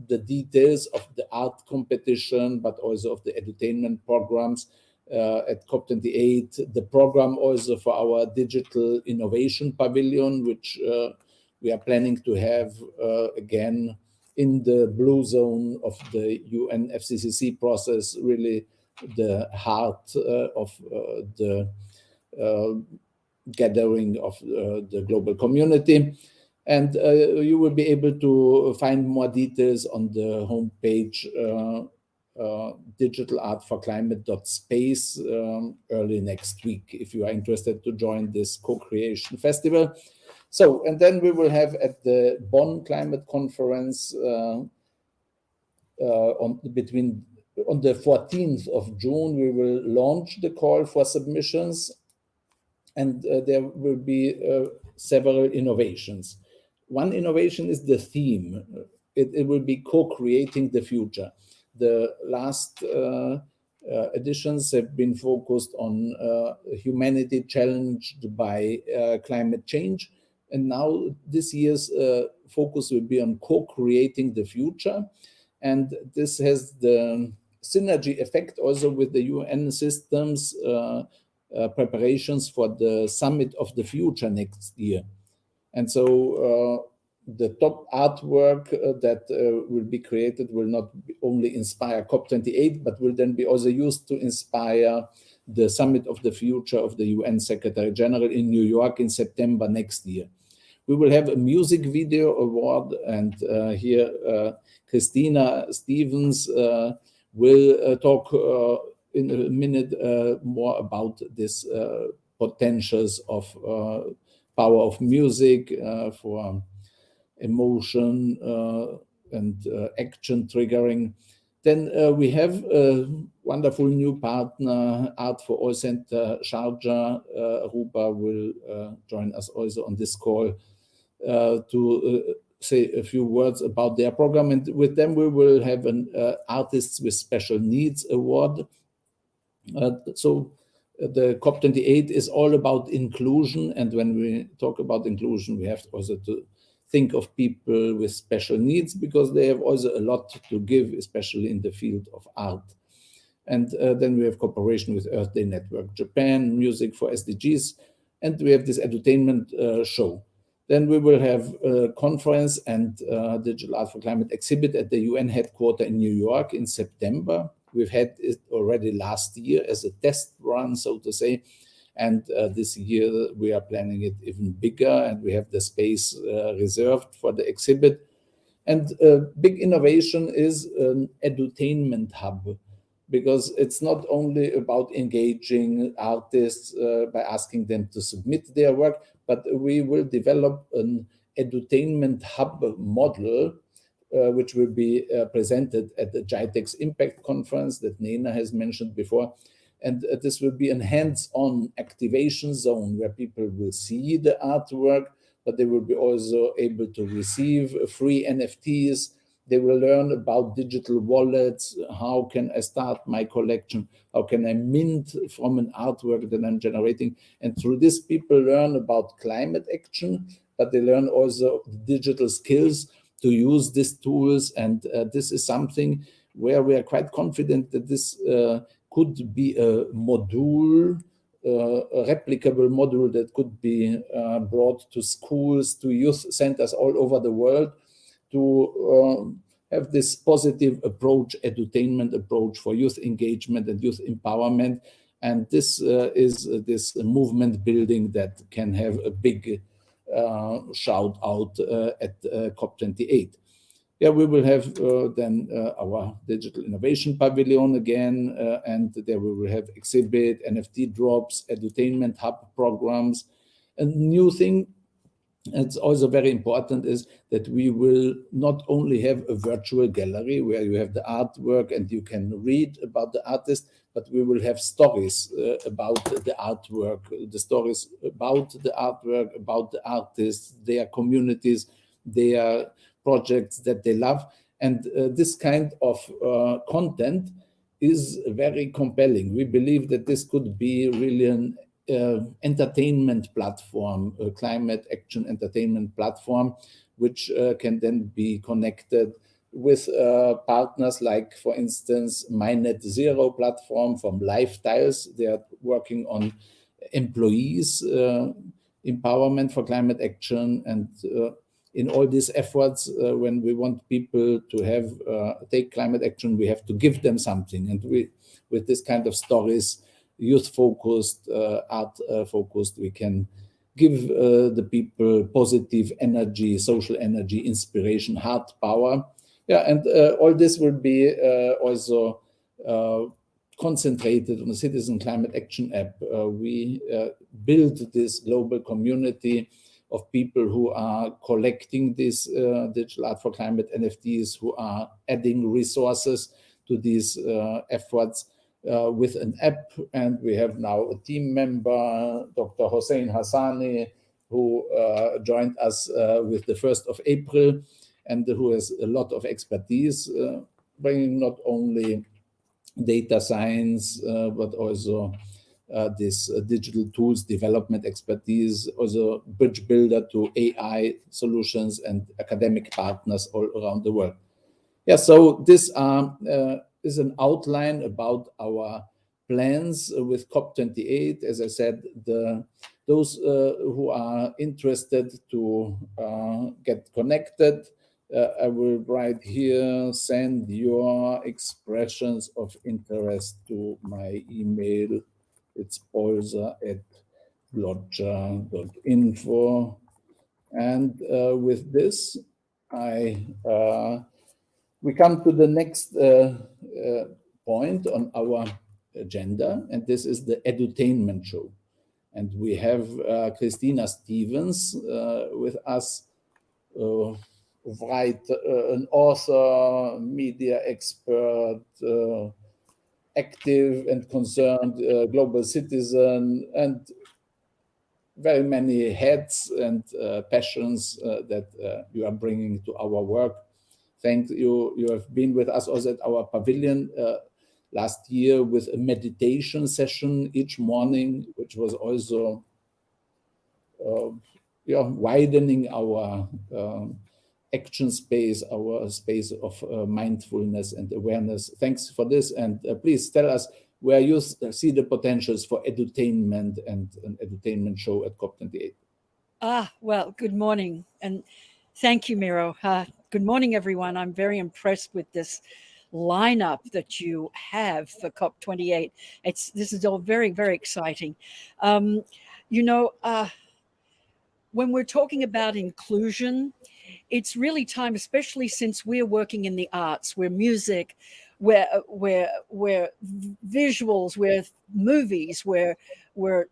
the details of the art competition, but also of the edutainment programs at COP28. The program also for our digital innovation pavilion, which we are planning to have again in the blue zone of the UN FCCC process, really the heart of the gathering of the global community. And you will be able to find more details on the homepage DigitalArt4Climate.space early next week, if you are interested to join this co-creation festival. So, and then we will have at the Bonn Climate Conference on the 14th of June, we will launch the call for submissions, and there will be several innovations. One innovation is the theme. It will be co-creating the future. The last editions have been focused on humanity challenged by climate change. And now this year's focus will be on co-creating the future. And this has the synergy effect also with the UN systems preparations for the Summit of the Future next year. And so the top artwork that will be created will not only inspire COP28, but will then be also used to inspire the Summit of the Future of the UN Secretary General in New York in September next year. We will have a music video award, and here Christina Stevens will talk in a minute more about this potentials of power of music for emotion and action triggering. Then we have a wonderful new partner, Art for All Center Sharjah. Ruba will join us also on this call to say a few words about their program. And with them, we will have an Artists with Special Needs Award. So the COP28 is all about inclusion. And when we talk about inclusion, we have also to think of people with special needs, because they have also a lot to give, especially in the field of art. And then we have cooperation with Earth Day Network Japan, music for SDGs, and we have this edutainment show. Then we will have a conference and DigitalArt4Climate exhibit at the UN headquarters in New York in September. We've had it already last year as a test run, so to say. And this year we are planning it even bigger, and we have the space reserved for the exhibit. And a big innovation is an edutainment hub, because it's not only about engaging artists by asking them to submit their work, but we will develop an edutainment hub model which will be presented at the GITEX Impact Conference that Nena has mentioned before. And this will be a hands-on activation zone where people will see the artwork, but they will be also able to receive free NFTs. They will learn about digital wallets. How can I start my collection? How can I mint from an artwork that I'm generating? And through this, people learn about climate action, but they learn also digital skills to use these tools. And this is something where we are quite confident that this could be a module, a replicable module that could be brought to schools, to youth centers all over the world, to have this positive approach, edutainment approach for youth engagement and youth empowerment. And this is this movement building that can have a big shout out at COP28. Yeah, we will have then our digital innovation pavilion again, and there we will have exhibit, NFT drops, edutainment hub programs. A new thing that's also very important is that we will not only have a virtual gallery where you have the artwork and you can read about the artist, but we will have stories about the artwork, the stories about the artwork, about the artists, their communities, their projects that they love. And this kind of content is very compelling. We believe that this could be really an entertainment platform, a climate action entertainment platform, which can then be connected with partners like, for instance, My Net Zero platform from Lifetiles. They are working on employees empowerment for climate action. And in all these efforts, when we want people to have take climate action, we have to give them something. And we, with this kind of stories, youth-focused, art-focused, we can give the people positive energy, social energy, inspiration, heart power. Yeah, and all this will be also concentrated on the Citizen Climate Action app. We build this global community of people who are collecting these DigitalArt4Climate NFTs, who are adding resources to these efforts with an app. And we have now a team member, Dr. Hossein Hassani, who joined us with the 1st of April, and who has a lot of expertise, bringing not only data science, but also this digital tools development expertise, also bridge builder to AI solutions and academic partners all around the world. Yeah, so this is an outline about our plans with COP28. As I said, the those who are interested to get connected, I will write here, send your expressions of interest to my email. It's bolza@glocha.info. And with this, we come to the next point on our agenda, and this is the edutainment show. And we have Christina Stevens with us, an author, media expert, active and concerned global citizen, and very many hats and passions that you are bringing to our work. Thank you. You have been with us also at our pavilion last year with a meditation session each morning, which was also widening our action space, our space of mindfulness and awareness. Thanks for this. And please tell us where you see the potentials for edutainment and an edutainment show at COP28. Well, good morning. And thank you, Miro. Good morning, everyone. I'm very impressed with this lineup that you have for COP28. This is all very, very exciting. When we're talking about inclusion, it's really time, especially since we're working in the arts, we're music, we're visuals, we're movies, we're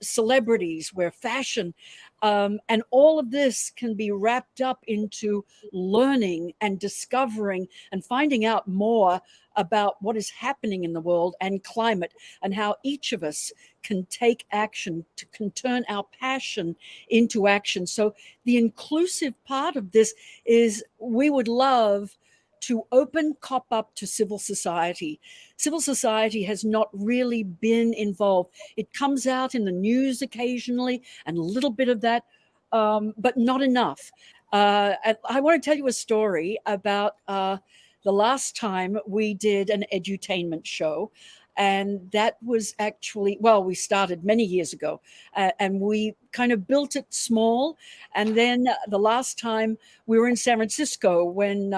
celebrities, we're fashion. And all of this can be wrapped up into learning and discovering and finding out more about what is happening in the world and climate, and how each of us can take action, can turn our passion into action. So the inclusive part of this is we would love to open COP up to civil society. Civil society has not really been involved. It comes out in the news occasionally and a little bit of that, but not enough. I want to tell you a story about the last time we did an edutainment show. And that was actually, well, we started many years ago and we kind of built it small. And then the last time we were in San Francisco when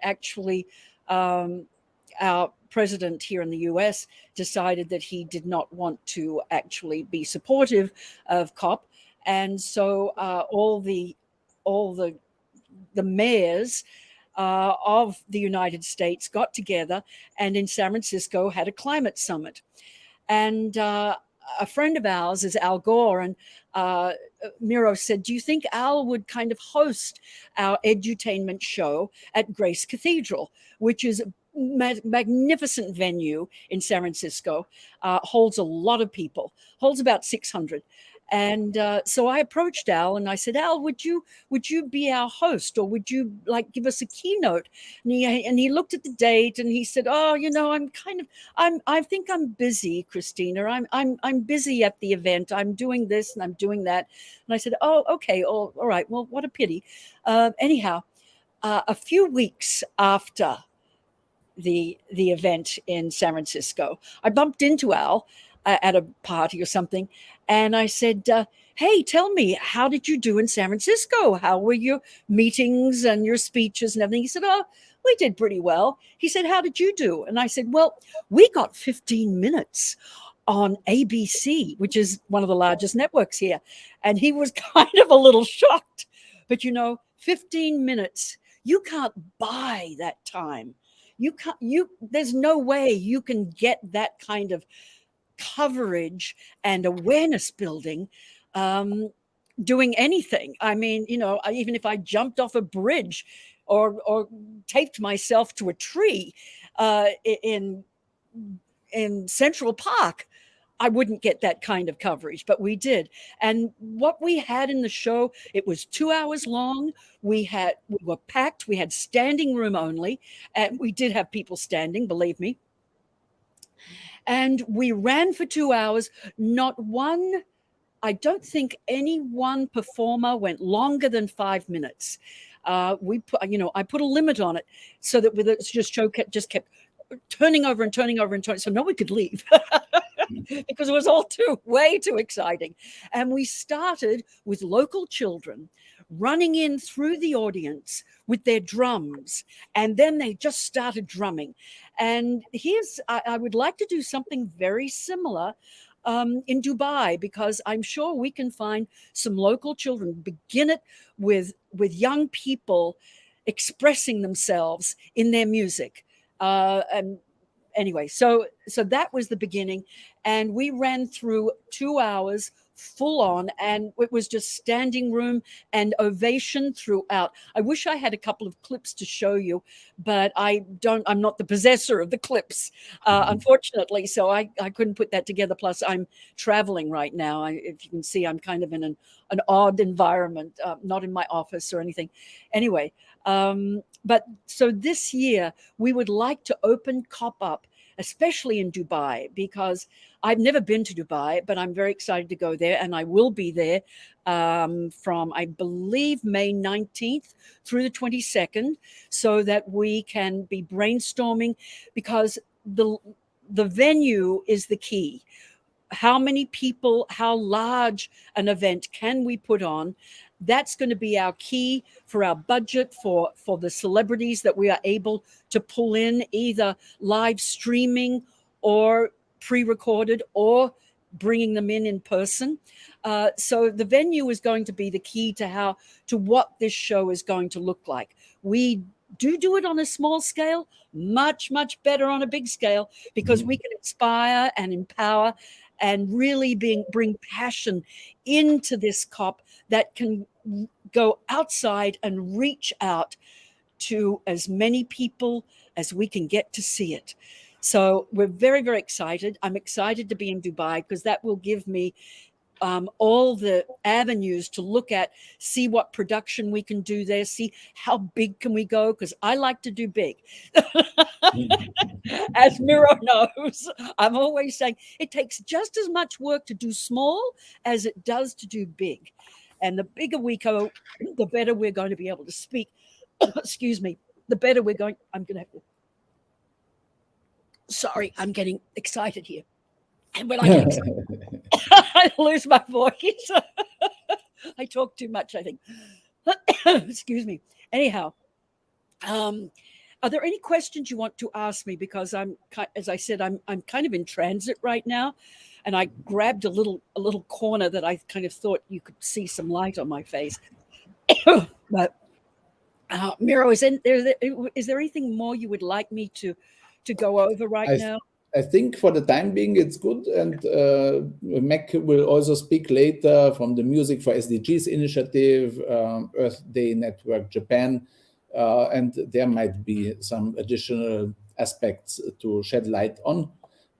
actually our president here in the US decided that he did not want to actually be supportive of COP. And so all the mayors of the United States got together and in San Francisco had a climate summit. And a friend of ours is Al Gore, and Miro said, do you think Al would kind of host our edutainment show at Grace Cathedral, which is a magnificent venue in San Francisco, holds a lot of people, holds about 600. And so I approached Al and I said, Al, would you be our host, or would you like give us a keynote? And he looked at the date and he said, oh, I think I'm busy, Christina. I'm busy at the event. I'm doing this and I'm doing that. And I said, oh, okay. All right. Well, what a pity. Anyhow, a few weeks after the event in San Francisco, I bumped into Al at a party or something. And I said, hey, tell me, how did you do in San Francisco? How were your meetings and your speeches and everything? He said, oh, we did pretty well. He said, how did you do? And I said, well, we got 15 minutes on ABC, which is one of the largest networks here. And he was kind of a little shocked. But 15 minutes, you can't buy that time. There's no way you can get that kind of coverage and awareness building doing anything. I mean, even if I jumped off a bridge or taped myself to a tree in Central Park, I wouldn't get that kind of coverage, but we did. And what we had in the show, it was 2 hours long. We were packed. We had standing room only, and we did have people standing, believe me. And we ran for 2 hours. I don't think any one performer went longer than 5 minutes. I put a limit on it so that the show just kept turning over and turning over and turning, so no one could leave. because it was all way too exciting. And we started with local children running in through the audience with their drums, and then they just started drumming. And I would like to do something very similar in Dubai, because I'm sure we can find some local children. Begin it with young people expressing themselves in their music. And anyway, so that was the beginning, and we ran through 2 hours full on, and it was just standing room and ovation throughout. I wish I had a couple of clips to show you, but I'm not the possessor of the clips, unfortunately, so I couldn't put that together. Plus I'm traveling right now. If you can see, I'm kind of in an odd environment, not in my office or anything. Anyway, but so this year we would like to open COP up, especially in Dubai, because I've never been to Dubai, but I'm very excited to go there, and I will be there from, I believe, May 19th through the 22nd, so that we can be brainstorming, because the venue is the key. How many people, how large an event can we put on? That's going to be our key for our budget, for the celebrities that we are able to pull in, either live streaming or pre-recorded, or bringing them in person. So the venue is going to be the key to what this show is going to look like. We do it on a small scale, much better on a big scale, because we can inspire and empower and really bring passion into this COP that can go outside and reach out to as many people as we can get to see it. So we're very, very excited. I'm excited to be in Dubai, because that will give me all the avenues to look at, see what production we can do there, see how big can we go, because I like to do big. As Miro knows, I'm always saying it takes just as much work to do small as it does to do big. And the bigger we go, the better we're going to be able to speak. Excuse me. The better we're going. I'm going to have to. Sorry, I'm getting excited here. And when I get excited, I lose my voice. I talk too much, I think. Excuse me. Anyhow, are there any questions you want to ask me? Because as I said, I'm kind of in transit right now, and I grabbed a little corner that I kind of thought you could see some light on my face. But Miro, is there anything more you would like me to go over right now? I think for the time being, it's good. And Mac will also speak later from the Music for SDGs initiative, Earth Day Network Japan. And there might be some additional aspects to shed light on.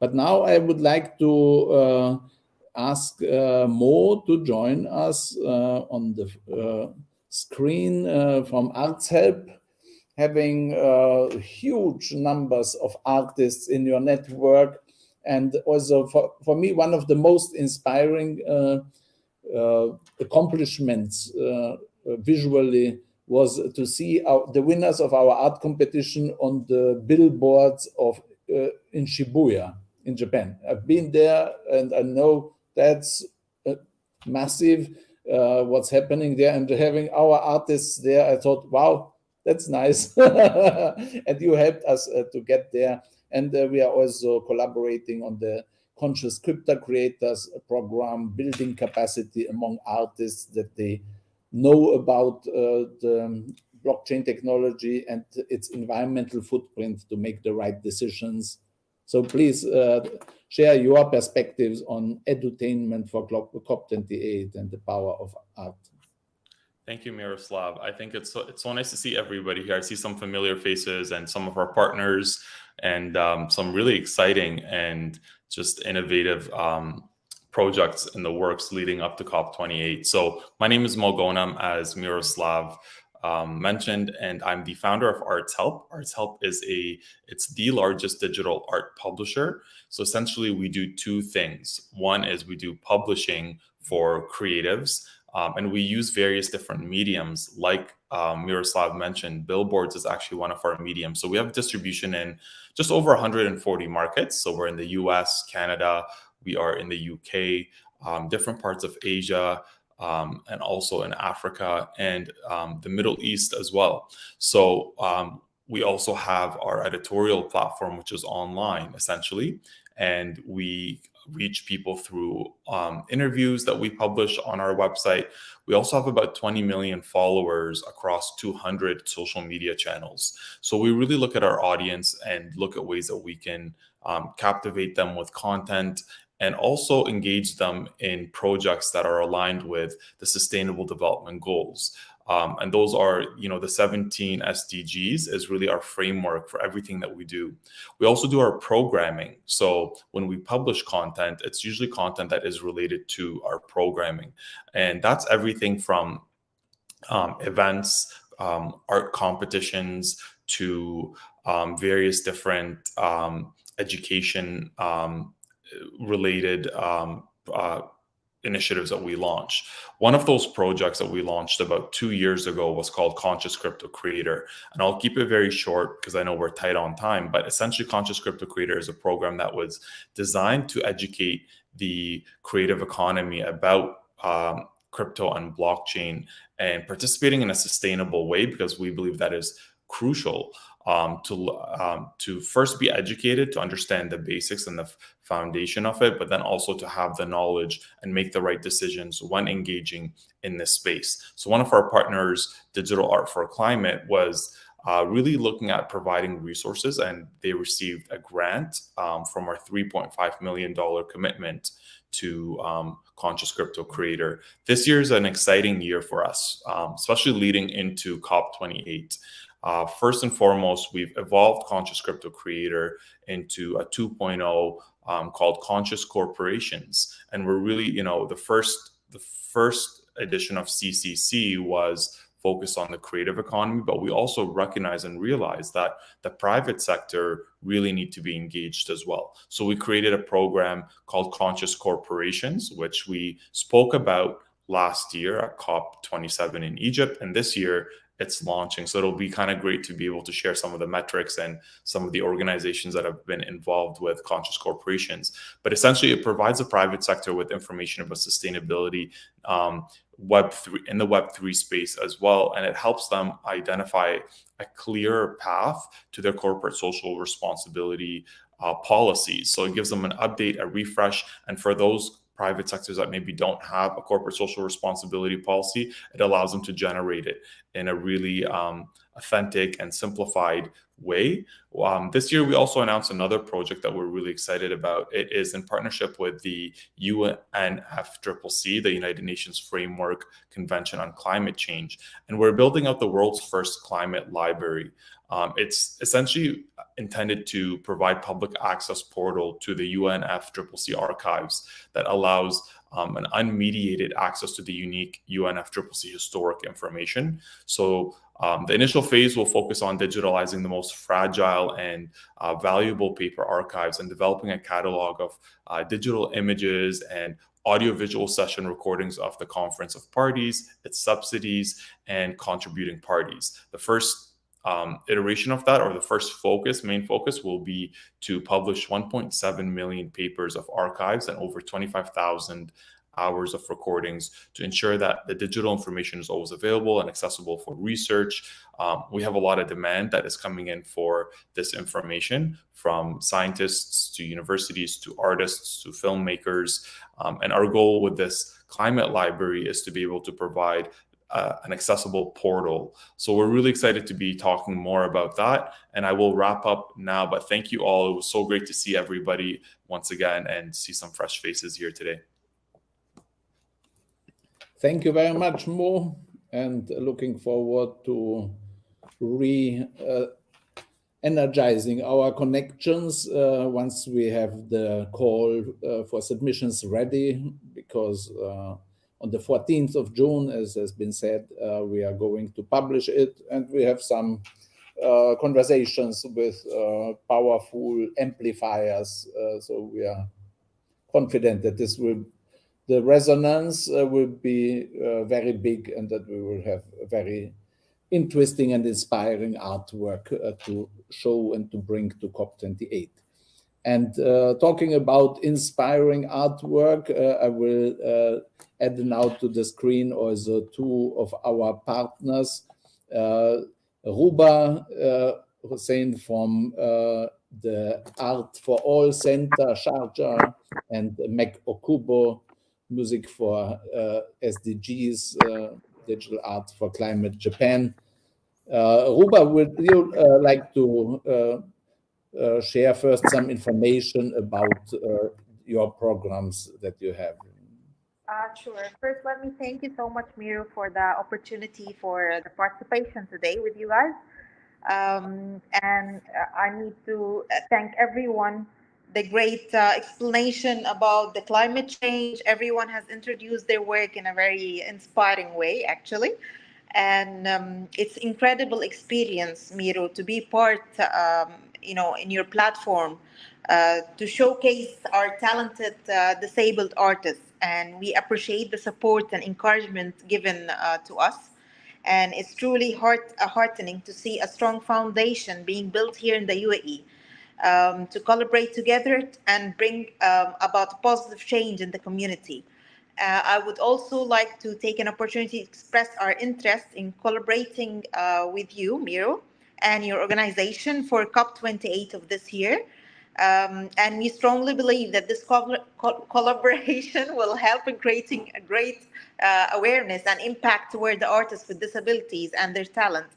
But now I would like to ask Mo to join us on the screen from Arts Help. Having huge numbers of artists in your network, and also for me, one of the most inspiring accomplishments visually was to see the winners of our art competition on the billboards in Shibuya in Japan. I've been there, and I know that's massive what's happening there, and having our artists there, I thought, wow, that's nice. And you helped us to get there. And we are also collaborating on the Conscious Scripter Creators program, building capacity among artists that they know about the blockchain technology and its environmental footprint to make the right decisions. So please share your perspectives on edutainment for COP28 and the power of art. Thank you, Miroslav. I think it's so nice to see everybody here. I see some familiar faces and some of our partners, and some really exciting and just innovative projects in the works leading up to COP28. So my name is Mo Gonam, as Miroslav mentioned, and I'm the founder of Arts Help. Arts Help is it's the largest digital art publisher. So essentially we do two things. One is we do publishing for creatives, and we use various different mediums. Like Miroslav mentioned, billboards is actually one of our mediums. So we have distribution in just over 140 markets. So we're in the US, Canada, we are in the UK, different parts of Asia, and also in Africa and the Middle East as well. So we also have our editorial platform, which is online essentially, and we reach people through interviews that we publish on our website. We also have about 20 million followers across 200 social media channels. So we really look at our audience and look at ways that we can captivate them with content and also engage them in projects that are aligned with the Sustainable Development Goals. And those are, the 17 SDGs is really our framework for everything that we do. We also do our programming. So when we publish content, it's usually content that is related to our programming. And that's everything from events, art competitions, to various different education related initiatives that we launch. One of those projects that we launched about 2 years ago was called Conscious Crypto Creator. And I'll keep it very short because I know we're tight on time, but essentially Conscious Crypto Creator is a program that was designed to educate the creative economy about crypto and blockchain and participating in a sustainable way, because we believe that is crucial to first be educated, to understand the basics and the foundation of it, but then also to have the knowledge and make the right decisions when engaging in this space. So one of our partners, DigitalArt4Climate, was really looking at providing resources, and they received a grant from our $3.5 million commitment to Conscious Crypto Creator. This year is an exciting year for us, especially leading into COP28. First and foremost, we've evolved Conscious Crypto Creator into a 2.0 called Conscious Corporations. And we're really, the first edition of CCC was focused on the creative economy, but we also recognize and realize that the private sector really need to be engaged as well. So we created a program called Conscious Corporations, which we spoke about last year at COP27 in Egypt, and this year it's launching. So it'll be kind of great to be able to share some of the metrics and some of the organizations that have been involved with Conscious Corporations. But essentially, it provides the private sector with information about sustainability, Web3 in the Web3 space as well, and it helps them identify a clearer path to their corporate social responsibility policies. So it gives them an update, a refresh, and for those private sectors that maybe don't have a corporate social responsibility policy, it allows them to generate it in a really authentic and simplified way. This year, we also announced another project that we're really excited about. It is in partnership with the UNFCCC, the United Nations Framework Convention on Climate Change, and we're building out the world's first climate library. It's essentially intended to provide public access portal to the UNFCCC archives that allows an unmediated access to the unique UNFCCC historic information. So the initial phase will focus on digitalizing the most fragile and valuable paper archives and developing a catalog of digital images and audiovisual session recordings of the conference of parties, its subsidies, and contributing parties. The first iteration of that, or the first main focus, will be to publish 1.7 million papers of archives and over 25,000 hours of recordings to ensure that the digital information is always available and accessible for research. We have a lot of demand that is coming in for this information, from scientists to universities to artists to filmmakers. And our goal with this climate library is to be able to provide an accessible portal. So we're really excited to be talking more about that. And I will wrap up now, but thank you all. It was so great to see everybody once again and see some fresh faces here today. Thank you very much, Mo, and looking forward to energizing our connections once we have the call for submissions ready, because on the 14th of June, as has been said, we are going to publish it, and we have some conversations with powerful amplifiers. So we are confident that the resonance will be very big, and that we will have a very interesting and inspiring artwork to show and to bring to COP28. And talking about inspiring artwork, I will add now to the screen also two of our partners, Ruba Hussein from the Art for All Center, Sharjah, and Meg Okubo, Music for SDGs, DigitalArt4Climate Japan. Ruba, would you like to share first some information about your programs that you have? Sure. First, let me thank you so much, Miro, for the opportunity for the participation today with you guys. And I need to thank everyone. The great explanation about the climate change. Everyone has introduced their work in a very inspiring way, actually. And it's incredible experience, Miro, to be part, in your platform, to showcase our talented disabled artists. And we appreciate the support and encouragement given to us. And it's truly heartening to see a strong foundation being built here in the UAE, to collaborate together and bring about positive change in the community. I would also like to take an opportunity to express our interest in collaborating with you, Miro, and your organization for COP28 of this year. And we strongly believe that this collaboration will help in creating a great awareness and impact toward the artists with disabilities and their talent.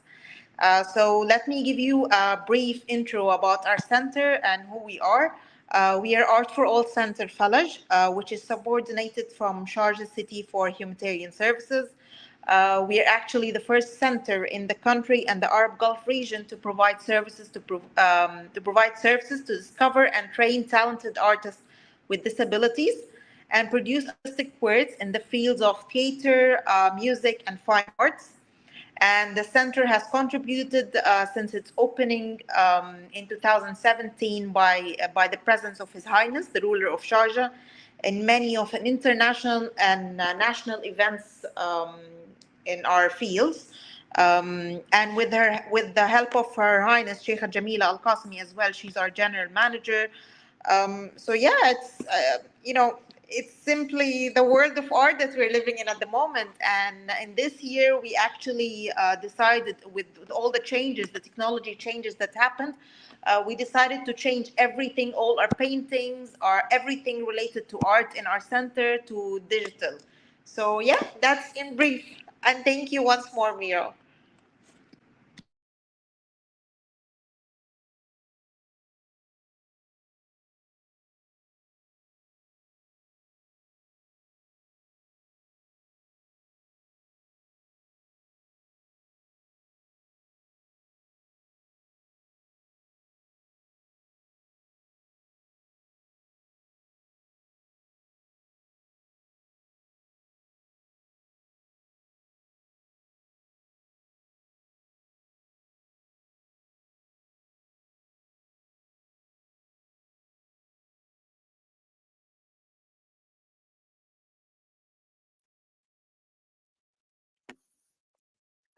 So let me give you a brief intro about our center and who we are. We are Art for All Center Falaj, which is subordinated from Sharjah City for Humanitarian Services. We are actually the first center in the country and the Arab Gulf region to provide services to discover and train talented artists with disabilities and produce artistic works in the fields of theater, music, and fine arts. And the center has contributed since its opening in 2017 by the presence of His Highness, the ruler of Sharjah, in many of an international and national events in our fields. And with the help of Her Highness Sheikha Jamila Al Qasimi as well, she's our general manager. So yeah, it's simply the world of art that we're living in at the moment. And in this year, we actually decided, with all the changes, the technology changes that happened, we decided to change everything, all our paintings, everything related to art in our center to digital. So yeah, that's in brief. And thank you once more, Miro.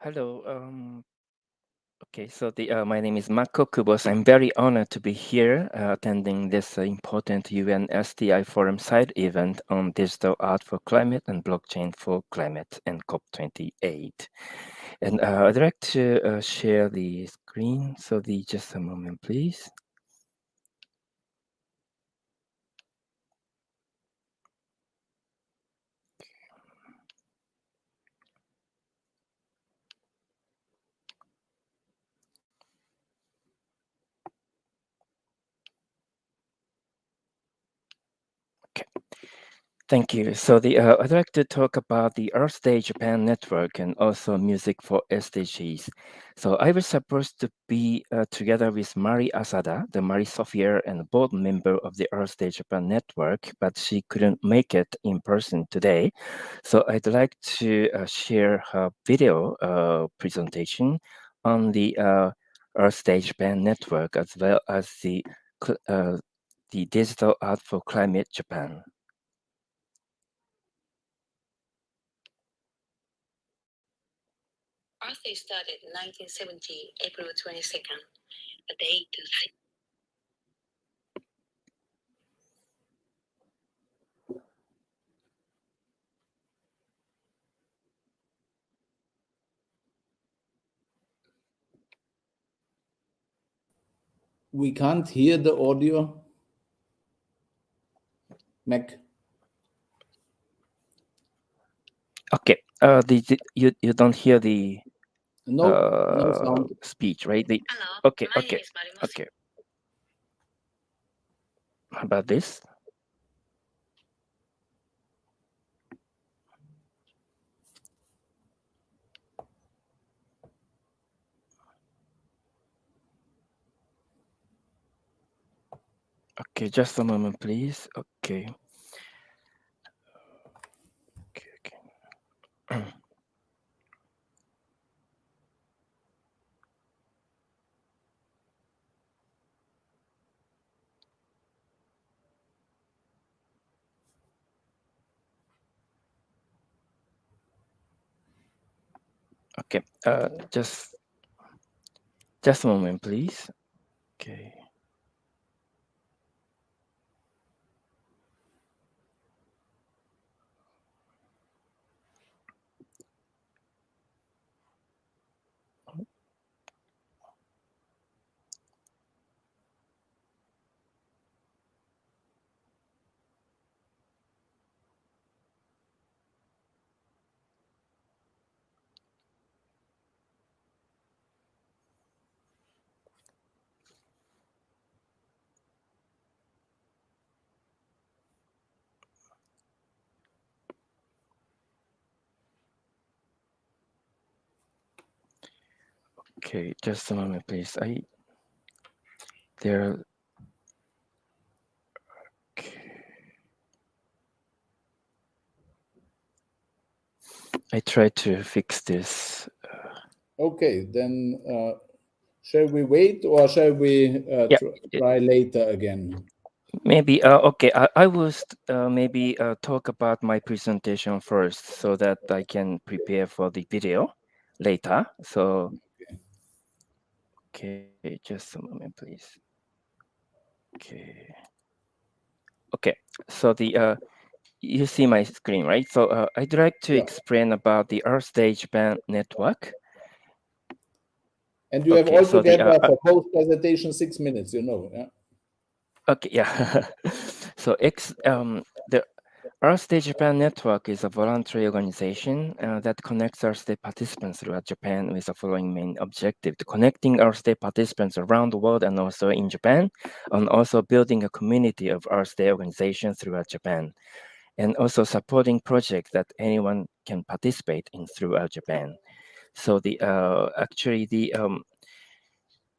Hello. Okay, so my name is Mako Kubos. I'm very honored to be here attending this important UN STI Forum side event on digital art for climate and blockchain for climate and COP28. And I'd like to share the screen. So just a moment, please. Thank you. So I'd like to talk about the Earth Day Japan network and also music for SDGs. So I was supposed to be together with Mari Asada, the Mari Sophia and board member of the Earth Day Japan network, but she couldn't make it in person today. So I'd like to share her video presentation on the Earth Day Japan network as well as the Digital Art for Climate Japan. Earth Day started in 1970, April 22nd, a day to We can't hear the audio. Mac. Okay. You don't hear the No sound. speech, right? Okay. How about this? Okay, just a moment, please. Okay. Okay. Just a moment, please. Okay. Okay, just a moment, please. I try to fix this. Okay, then shall we wait or shall we try later again? Maybe okay. I will maybe talk about my presentation first, so that I can prepare for the video later. So okay, just a moment, please. Okay. So you see my screen, right? So I'd like to explain about the Earth Day Japan network. And you have altogether for both presentations 6 minutes, yeah? Okay, yeah. So the Earth Day Japan Network is a voluntary organization that connects Earth Day participants throughout Japan with the following main objective: to connecting Earth Day participants around the world and also in Japan, and also building a community of Earth Day organizations throughout Japan, and also supporting projects that anyone can participate in throughout Japan. So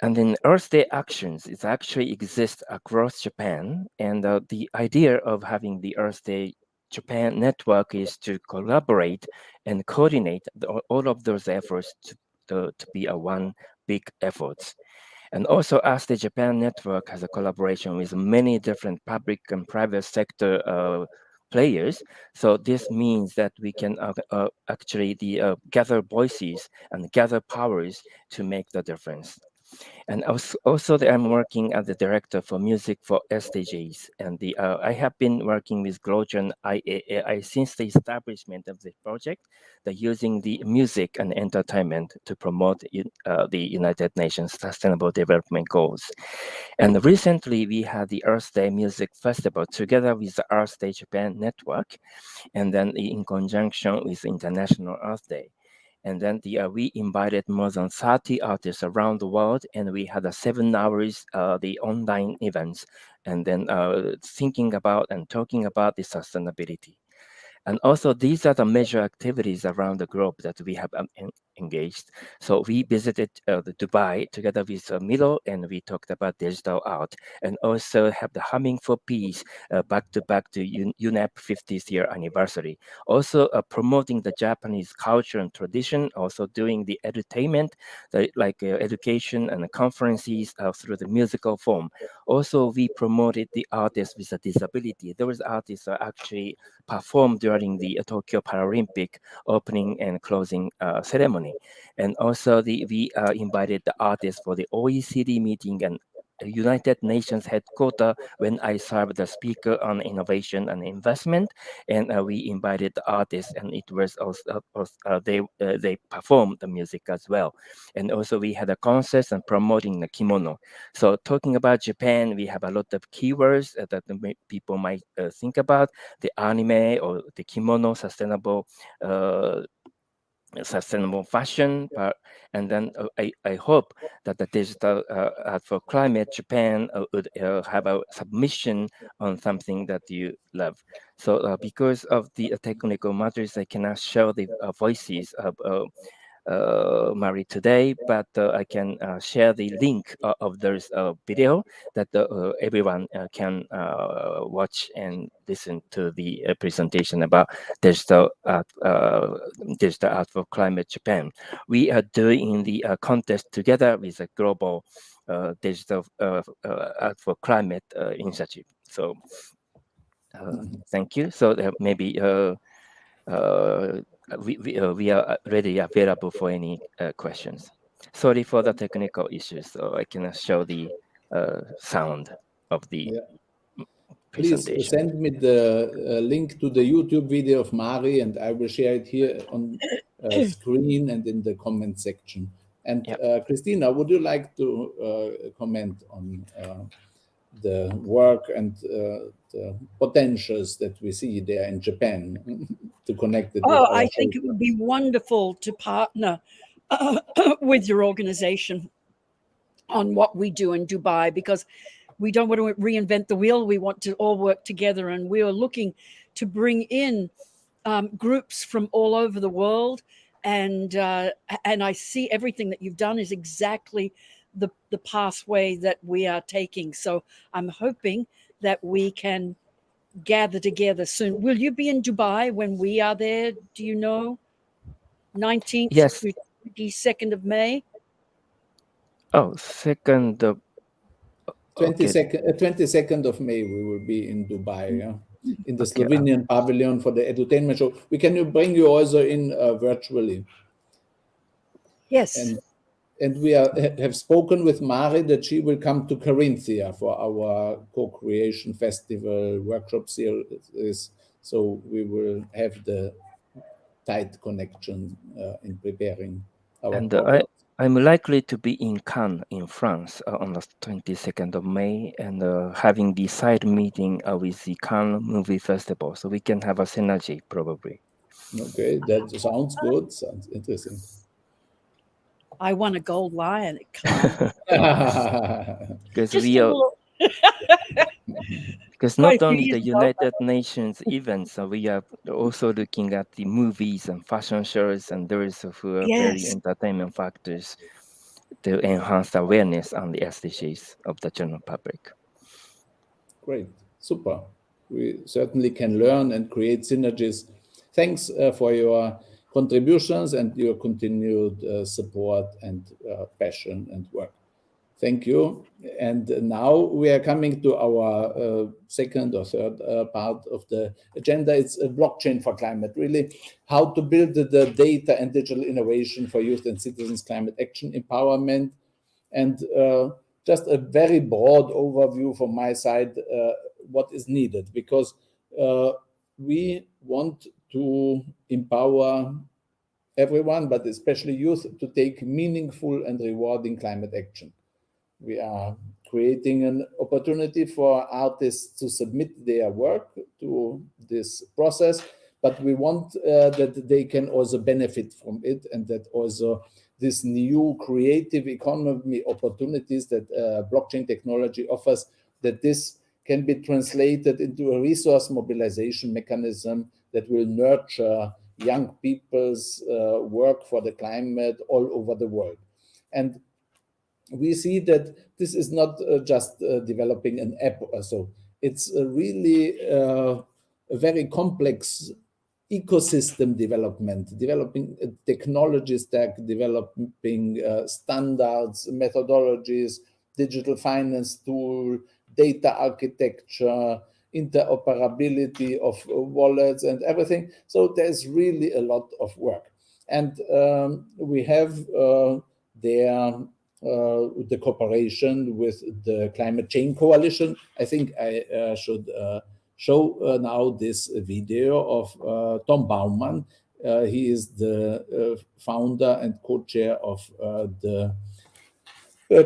and then Earth Day actions is actually exist across Japan, and the idea of having the Earth Day Japan network is to collaborate and coordinate all of those efforts to be a one big efforts. And also, as the Japan network has a collaboration with many different public and private sector players, so this means that we can actually gather voices and gather powers to make the difference. And also I'm working as the director for music for SDGs. And I have been working with GloCha and IAAI since the establishment of the project, using the music and entertainment to promote the United Nations Sustainable Development Goals. And recently we had the Earth Day Music Festival together with the Earth Day Japan Network, and then in conjunction with International Earth Day. And then we invited more than 30 artists around the world, and we had 7 hours the online events, and then thinking about and talking about the sustainability. And also, these are the major activities around the globe that we have engaged. So we visited the Dubai together with Milo, and we talked about digital art, and also have the Humming for Peace back to UNEP 50th year anniversary. Also promoting the Japanese culture and tradition, also doing the edutainment, like education and conferences through the musical form. Also, we promoted the artists with a disability. Those artists are actually performed during the Tokyo Paralympic opening and closing ceremony. And also we invited the artists for the OECD meeting and United Nations headquarters when I served as speaker on innovation and investment, and we invited the artists, and it was also they performed the music as well, and also we had a concert and promoting the kimono. So talking about Japan, we have a lot of keywords that people might think about: the anime or the kimono, sustainable fashion, and then I hope that the Digital Art for Climate Japan would have a submission on something that you love. So because of the technical matters, I cannot show the voices of Mari today, but I can share the link of this video that everyone can watch and listen to the presentation about digital art for climate Japan. We are doing the contest together with a global digital art for climate initiative. So thank you. So maybe we are ready, available for any questions. Sorry for the technical issues, so I cannot show the sound of the presentation. Please send me the link to the YouTube video of Mari, and I will share it here on screen and in the comment section. And Christina, would you like to comment on the work and the potentials that we see there in Japan to connect it with our I think it would be wonderful to partner with your organization on what we do in Dubai, because we don't want to reinvent the wheel. We want to all work together, and we are looking to bring in groups from all over the world. And I see everything that you've done is exactly the pathway that we are taking. So I'm hoping that we can gather together soon. Will you be in Dubai when we are there? Do you know? 19th yes. to 22nd of May? Oh, 2nd of... 22nd of May, we will be in Dubai, in the Slovenian pavilion for the edutainment show. We can bring you also in virtually. Yes. And we have spoken with Mari that she will come to Carinthia for our co-creation festival workshop series. So we will have the tight connection in preparing our program. I'm likely to be in Cannes in France on the 22nd of May, and having the side meeting with the Cannes Movie Festival, so we can have a synergy probably. Okay, that sounds good. Sounds interesting. I won a gold lion at Cannes. Because we are... Because not only the United Nations events, so we are also looking at the movies and fashion shows, and those who are very entertainment factors to enhance awareness on the SDGs of the general public. Great, super. We certainly can learn and create synergies. Thanks for your contributions and your continued support and passion and work. Thank you. And now we are coming to our second or third part of the agenda. It's a blockchain for climate, really how to build the data and digital innovation for youth and citizens climate action empowerment. And just a very broad overview from my side, what is needed, because we want to empower everyone, but especially youth, to take meaningful and rewarding climate action. We are creating an opportunity for artists to submit their work to this process, but we want that they can also benefit from it, and that also this new creative economy opportunities that blockchain technology offers, that this can be translated into a resource mobilization mechanism that will nurture young people's work for the climate all over the world. And we see that this is not just developing an app or so. It's really a very complex ecosystem development, developing a technology stack, developing standards, methodologies, digital finance tool, data architecture, interoperability of wallets and everything. So there's really a lot of work. And we have there the cooperation with the Climate Change Coalition. I think I should show now this video of Tom Baumann. He is the founder and co-chair of the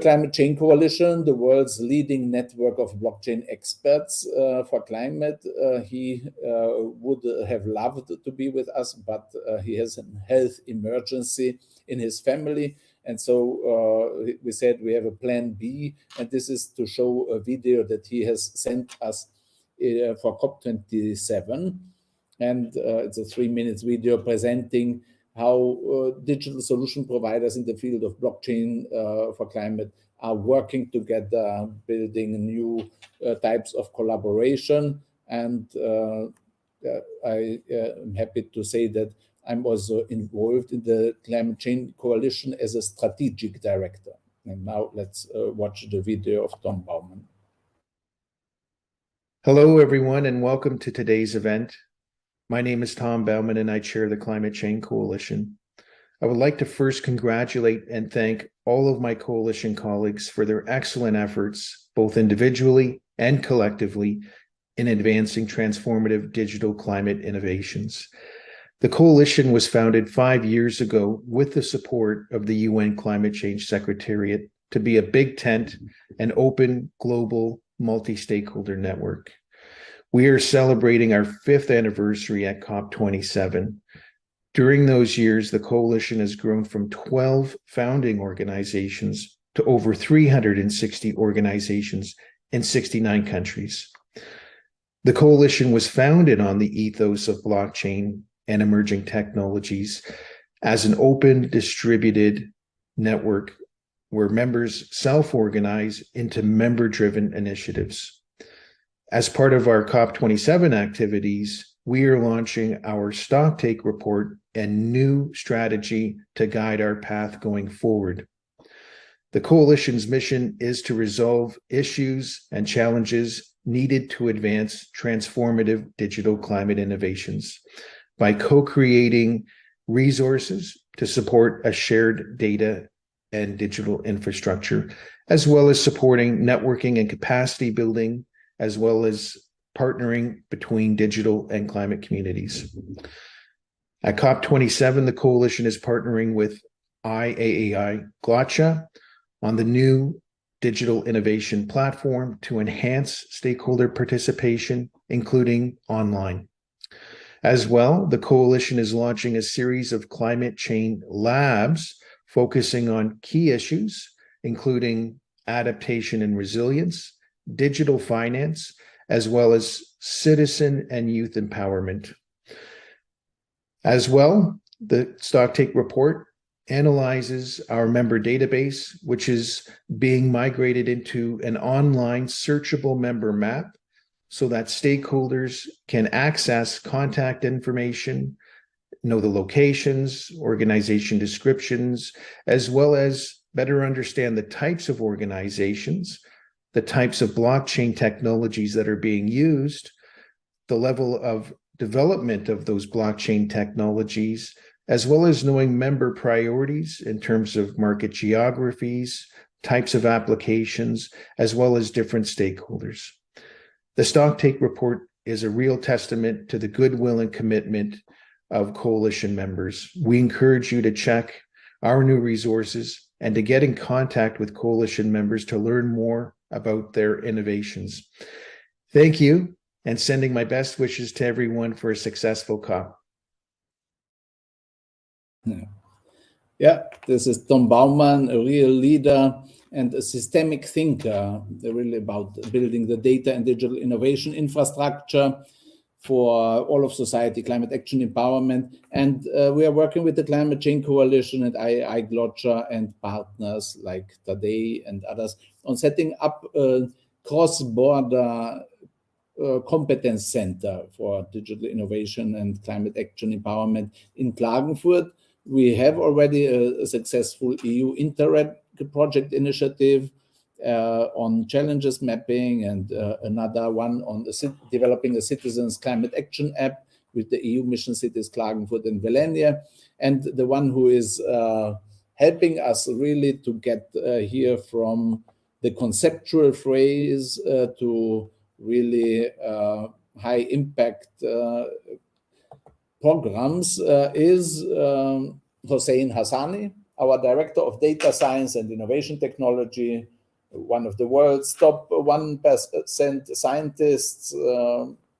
Climate Change Coalition, the world's leading network of blockchain experts for climate. He would have loved to be with us, but he has a health emergency in his family. And so we said we have a plan B, and this is to show a video that he has sent us for COP27. And it's a 3-minute video presenting how digital solution providers in the field of blockchain for climate are working together, building new types of collaboration. And I am happy to say that I'm also involved in the Climate Change Coalition as a strategic director. And now let's watch the video of Tom Baumann. Hello, everyone, and welcome to today's event. My name is Tom Baumann, and I chair the Climate Change Coalition. I would like to first congratulate and thank all of my coalition colleagues for their excellent efforts, both individually and collectively, in advancing transformative digital climate innovations. The coalition was founded 5 years ago with the support of the UN Climate Change Secretariat to be a big tent and open global multi-stakeholder network. We are celebrating our 5th anniversary at COP27. During those years, the coalition has grown from 12 founding organizations to over 360 organizations in 69 countries. The coalition was founded on the ethos of blockchain and emerging technologies as an open, distributed network where members self-organize into member-driven initiatives. As part of our COP27 activities, we are launching our stocktake report and new strategy to guide our path going forward. The coalition's mission is to resolve issues and challenges needed to advance transformative digital climate innovations by co-creating resources to support a shared data and digital infrastructure, as well as supporting networking and capacity building, as well as partnering between digital and climate communities. At COP27, the coalition is partnering with IAAI GloCha on the new digital innovation platform to enhance stakeholder participation, including online. As well, the coalition is launching a series of climate change labs focusing on key issues, including adaptation and resilience, digital finance, as well as citizen and youth empowerment. As well, the stocktake report analyzes our member database, which is being migrated into an online searchable member map so that stakeholders can access contact information, know the locations, organization descriptions, as well as better understand the types of organizations, the types of blockchain technologies that are being used, the level of development of those blockchain technologies, as well as knowing member priorities in terms of market geographies, types of applications, as well as different stakeholders. The stocktake report is a real testament to the goodwill and commitment of coalition members. We encourage you to check our new resources and to get in contact with coalition members to learn more about their innovations. Thank you, and sending my best wishes to everyone for a successful COP. Yeah, this is Tom Baumann, a real leader and a systemic thinker, really about building the data and digital innovation infrastructure for all of society, climate action empowerment. And we are working with the Climate Change Coalition and IAAI GloCha and partners like Today and others on setting up a cross-border competence center for digital innovation and climate action empowerment in Klagenfurt. We have already a successful EU Interreg project initiative on challenges mapping, and another one on developing a citizens climate action app with the EU mission cities Klagenfurt and Velenia. And the one who is helping us really to get here from the conceptual phrase to really high impact programs is Hossein Hassani, our Director of Data Science and Innovation Technology, one of the world's top 1% scientists,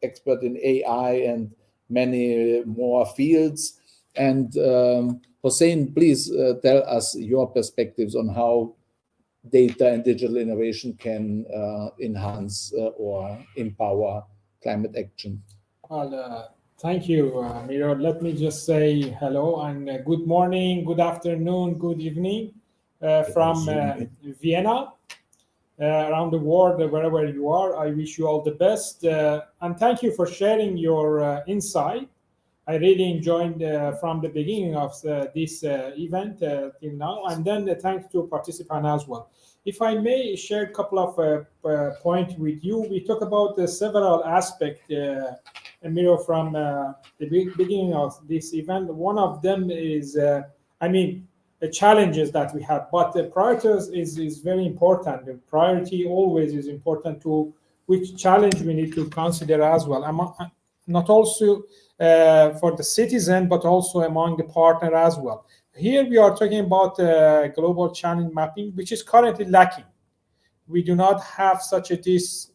expert in AI and many more fields. And Hossein, please tell us your perspectives on how data and digital innovation can enhance or empower climate action. Well, thank you, Miro. Let me just say hello and good morning, good afternoon, good evening from Vienna. Around the world, wherever you are, I wish you all the best. And thank you for sharing your insight. I really enjoyed from the beginning of this event till now, and then thanks to participants as well. If I may share a couple of points with you, we talk about several aspects, Miro, from the beginning of this event. One of them is, the challenges that we have, but the priorities is very important. The priority always is important to which challenge we need to consider as well. Not also for the citizen, but also among the partner as well. Here we are talking about global challenge mapping, which is currently lacking. We do not have such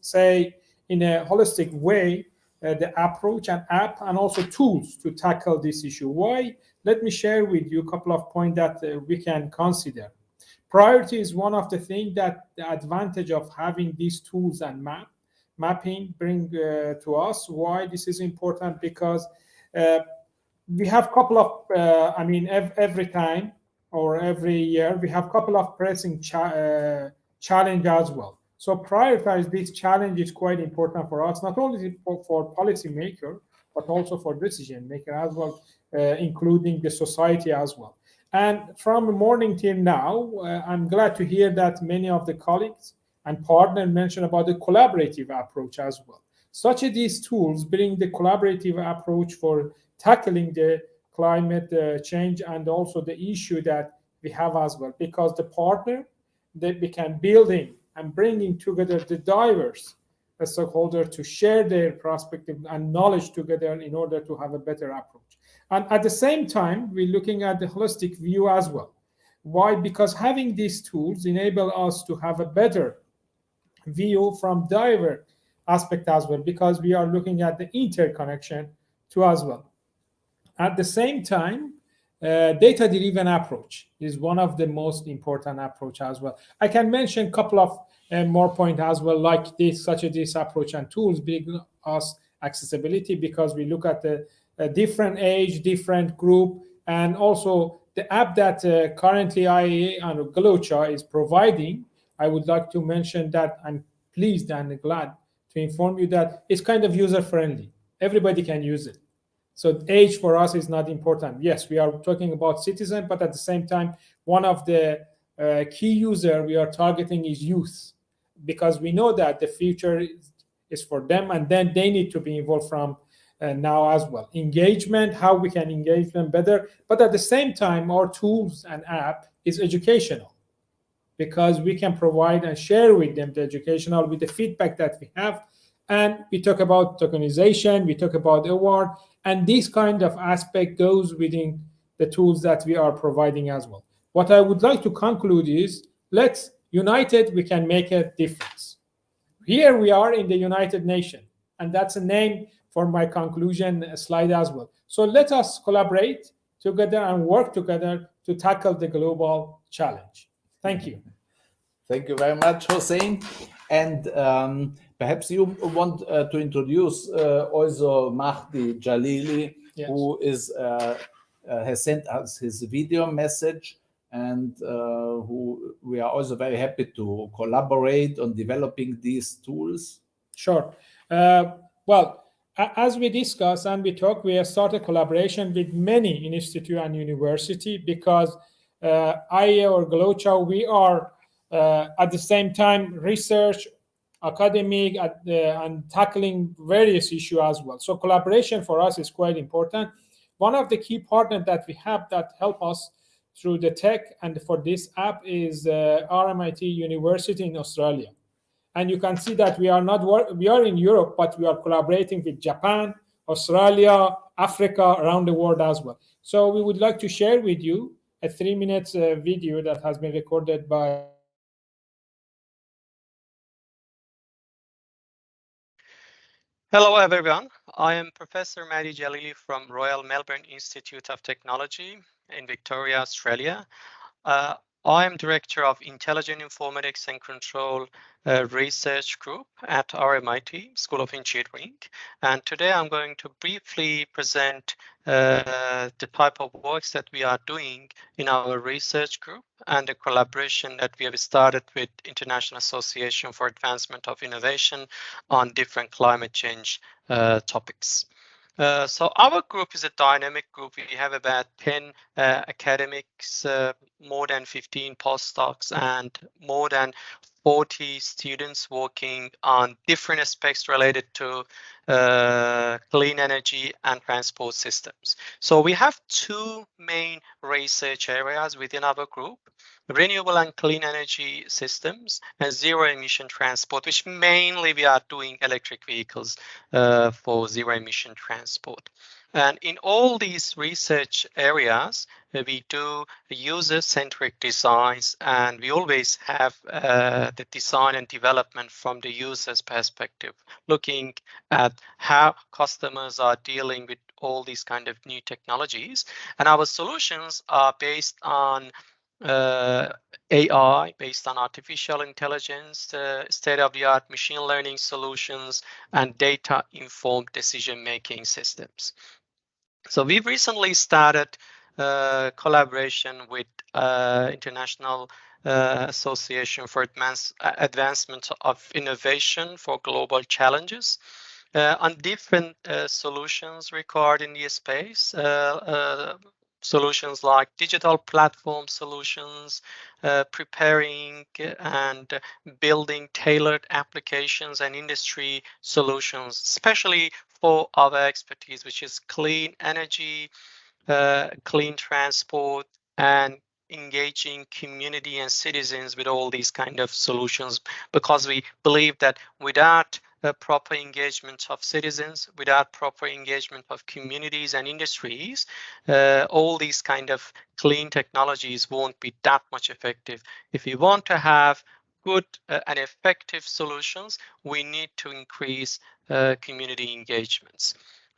say in a holistic way, the approach and app and also tools to tackle this issue. Why? Let me share with you a couple of points that we can consider. Priority is one of the things that the advantage of having these tools and mapping bring to us. Why this is important? Because we have a couple of, every time or every year, we have a couple of pressing challenge as well. So prioritize this challenge is quite important for us, not only for policymaker, but also for decision maker as well, including the society as well. And from morning till now, I'm glad to hear that many of the colleagues and partners mentioned about the collaborative approach as well. Such as these tools bring the collaborative approach for tackling the climate change and also the issue that we have as well, because the partner that we can building and bringing together the diverse stakeholders to share their perspective and knowledge together in order to have a better approach. And at the same time, we're looking at the holistic view as well. Why? Because having these tools enable us to have a better view from diverse aspect as well, because we are looking at the interconnection too as well. At the same time, data-driven approach is one of the most important approach as well. I can mention a couple of more points as well, like this, such as this approach and tools bring us accessibility, because we look at the different age, different group, and also the app that currently IAAI and GloCha is providing. I would like to mention that I'm pleased and glad to inform you that it's kind of user-friendly. Everybody can use it. So age for us is not important. Yes, we are talking about citizens, but at the same time, one of the key users we are targeting is youth, because we know that the future is for them, and then they need to be involved from now as well. Engagement, how we can engage them better, but at the same time, our tools and app is educational, because we can provide and share with them the educational with the feedback that we have. And we talk about tokenization, we talk about award, and this kind of aspect goes within the tools that we are providing as well. What I would like to conclude is, let's united, we can make a difference. Here we are in the United Nations, and that's a name for my conclusion slide as well. So let us collaborate together and work together to tackle the global challenge. Thank you. Thank you very much, Hossein. And perhaps you want to introduce also Mahdi Jalili, yes, who is has sent us his video message, and who we are also very happy to collaborate on developing these tools. Sure. Well, as we discussed and we talked, we have started collaboration with many institutes and university, because IAAI or GloCha, we are at the same time research, academic, and tackling various issues as well. So collaboration for us is quite important. One of the key partners that we have that help us through the tech, and for this app is RMIT University in Australia. And you can see that we are in Europe, but we are collaborating with Japan, Australia, Africa, around the world as well. So we would like to share with you a 3-minute video that has been recorded by. Hello everyone, I am Professor Mehdi Jalili from Royal Melbourne Institute of Technology in Victoria, Australia. I am Director of Intelligent Informatics and Control Research Group at RMIT School of Engineering. And today I'm going to briefly present the type of works that we are doing in our research group and the collaboration that we have started with International Association for Advancement of Innovation on different climate change topics. So our group is a dynamic group. We have about 10 academics, more than 15 postdocs, and more than 40 students working on different aspects related to clean energy and transport systems. So we have 2 main research areas within our group: renewable and clean energy systems and zero emission transport, which mainly we are doing electric vehicles for zero emission transport. And in all these research areas, we do user-centric designs, and we always have the design and development from the user's perspective, looking at how customers are dealing with all these kind of new technologies. And our solutions are based on AI, based on artificial intelligence, state-of-the-art machine learning solutions, and data-informed decision-making systems. So we've recently started collaboration with International Association for Advancement of Innovation for Global Challenges on different solutions required in the space. Solutions like digital platform solutions, preparing and building tailored applications and industry solutions, especially for our expertise, which is clean energy, clean transport, and engaging community and citizens with all these kind of solutions, because we believe that without proper engagement of citizens, without proper engagement of communities and industries, all these kind of clean technologies won't be that much effective. If you want to have good and effective solutions, we need to increase community engagements.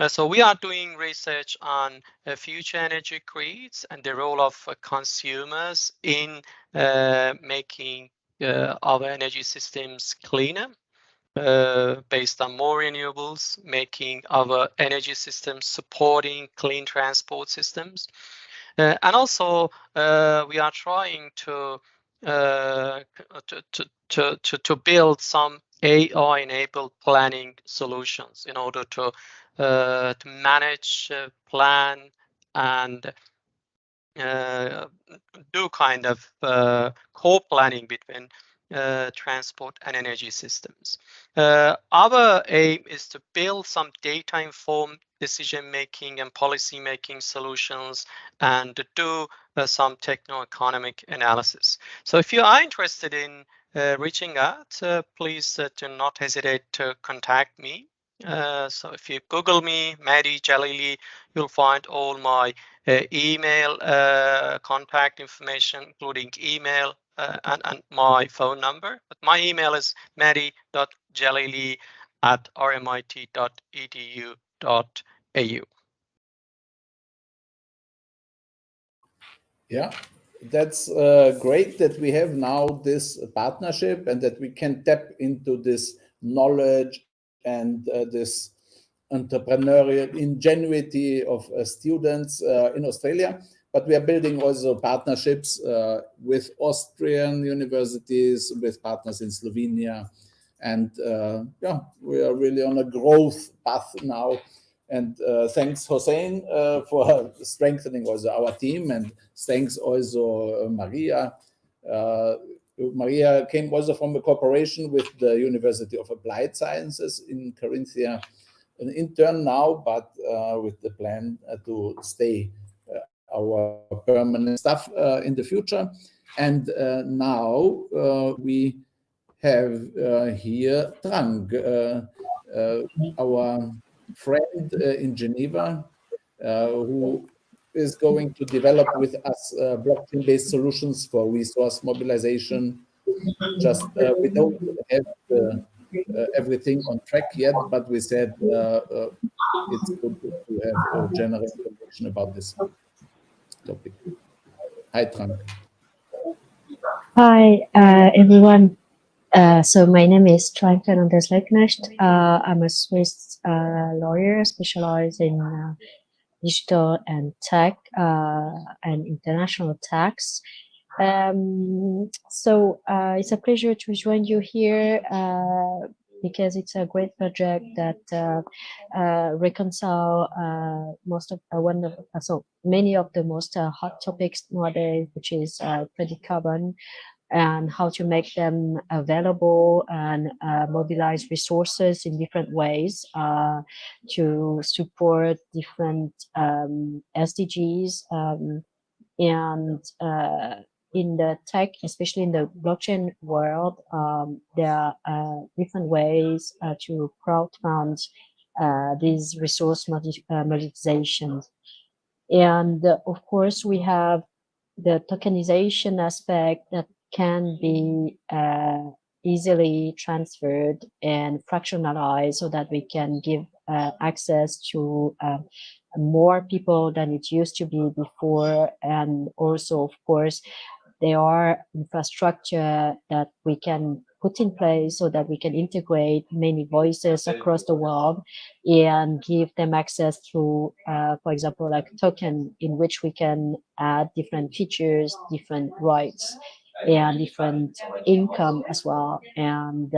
So we are doing research on future energy grids and the role of consumers in making our energy systems cleaner, based on more renewables, making our energy systems supporting clean transport systems. And also we are trying to build some AI-enabled planning solutions in order to manage, plan, and do kind of co-planning between transport and energy systems. Our aim is to build some data-informed decision-making and policy-making solutions and to do some techno-economic analysis. So if you are interested in reaching out, please do not hesitate to contact me. So if you Google me, Mehdi Jalili, you'll find all my email contact information, including email and my phone number. But my email is mehdi.jalili@rmit.edu.au. Yeah, that's great that we have now this partnership and that we can tap into this knowledge and this entrepreneurial ingenuity of students in Australia. But we are building also partnerships with Austrian universities, with partners in Slovenia. And yeah, we are really on a growth path now. And thanks, Hossein, for strengthening also our team. And thanks also, Maria. Maria came also from a cooperation with the University of Applied Sciences in Carinthia, an intern now, but with the plan to stay our permanent staff in the future. And now we have here Trang, our friend in Geneva, who is going to develop with us blockchain-based solutions for resource mobilization. Just we don't have everything on track yet, but we said it's good to have general information about this topic. Hi, Trang. Hi, everyone. So my name is Trang Fernandez Leknecht. I'm a Swiss lawyer specialized in digital and tech and international tax. So it's a pleasure to join you here because it's a great project that reconcile many of the most hot topics nowadays, which is credit carbon and how to make them available and mobilize resources in different ways to support different SDGs and in the tech, especially in the blockchain world, there are different ways to crowdfund these resource mobilizations. And of course, we have the tokenization aspect that can be easily transferred and fractionalized so that we can give access to more people than it used to be before. And also, of course, there are infrastructure that we can put in place so that we can integrate many voices across the world and give them access through, for example, like token in which we can add different features, different rights, and different income as well. And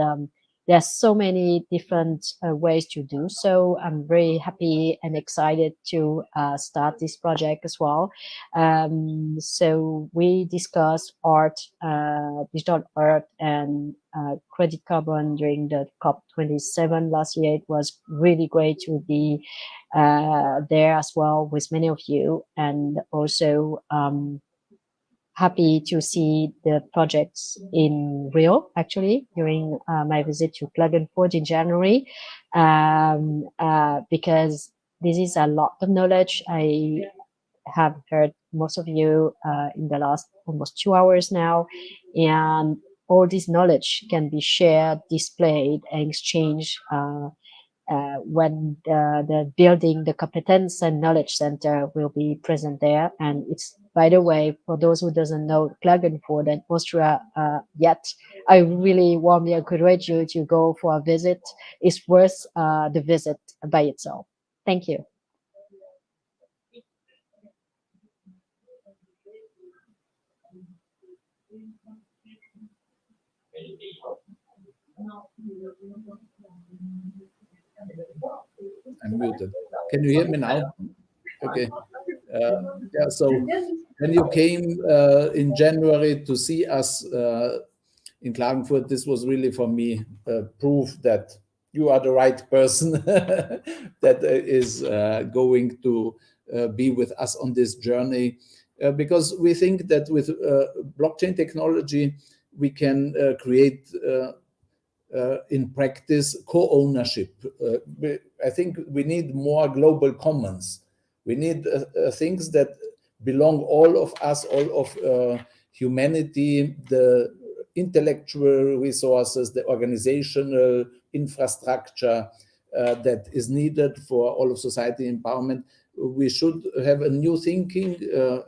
there's so many different ways to do so. I'm very happy and excited to start this project as well. So we discussed art, digital art, and credit carbon during the COP27 last year. It was really great to be there as well with many of you, and also happy to see the projects in Rio, actually, during my visit to Klagenfurt in January, because this is a lot of knowledge. I have heard most of you in the last almost 2 hours now, and all this knowledge can be shared, displayed, and exchanged when the building, the competence and knowledge center will be present there. And it's, by the way, for those who doesn't know Klagenfurt and Austria yet, I really warmly encourage you to go for a visit. It's worth the visit by itself. Thank you. I'm muted. Can you hear me now? Okay. Yeah, so when you came in January to see us in Klagenfurt, this was really for me proof that you are the right person that is going to be with us on this journey. Because we think that with blockchain technology, we can create in practice co-ownership. I think we need more global commons. We need things that belong all of us, all of humanity, the intellectual resources, the organizational infrastructure that is needed for all of society empowerment. We should have a new thinking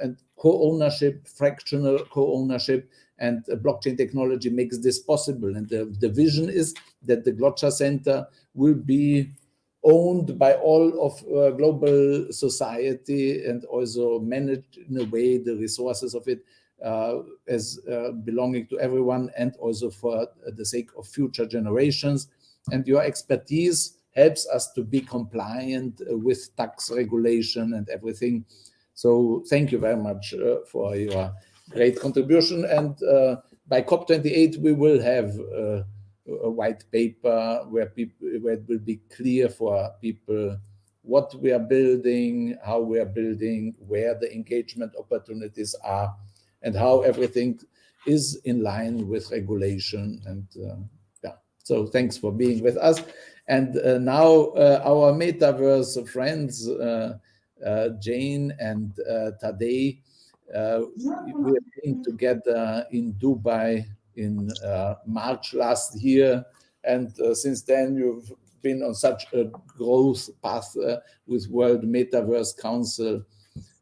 and co-ownership, fractional co-ownership, and blockchain technology makes this possible. And the vision is that the GloCha Center will be owned by all of global society and also managed in a way the resources of it as belonging to everyone and also for the sake of future generations. And your expertise helps us to be compliant with tax regulation and everything. So thank you very much for your great contribution. And by COP28, we will have a white paper where it will be clear for people what we are building, how we are building, where the engagement opportunities are, and how everything is in line with regulation. And yeah, so thanks for being with us. And now our metaverse friends, Jane and Tadej, we have been together in Dubai in March last year. And since then, you've been on such a growth path with World Metaverse Council.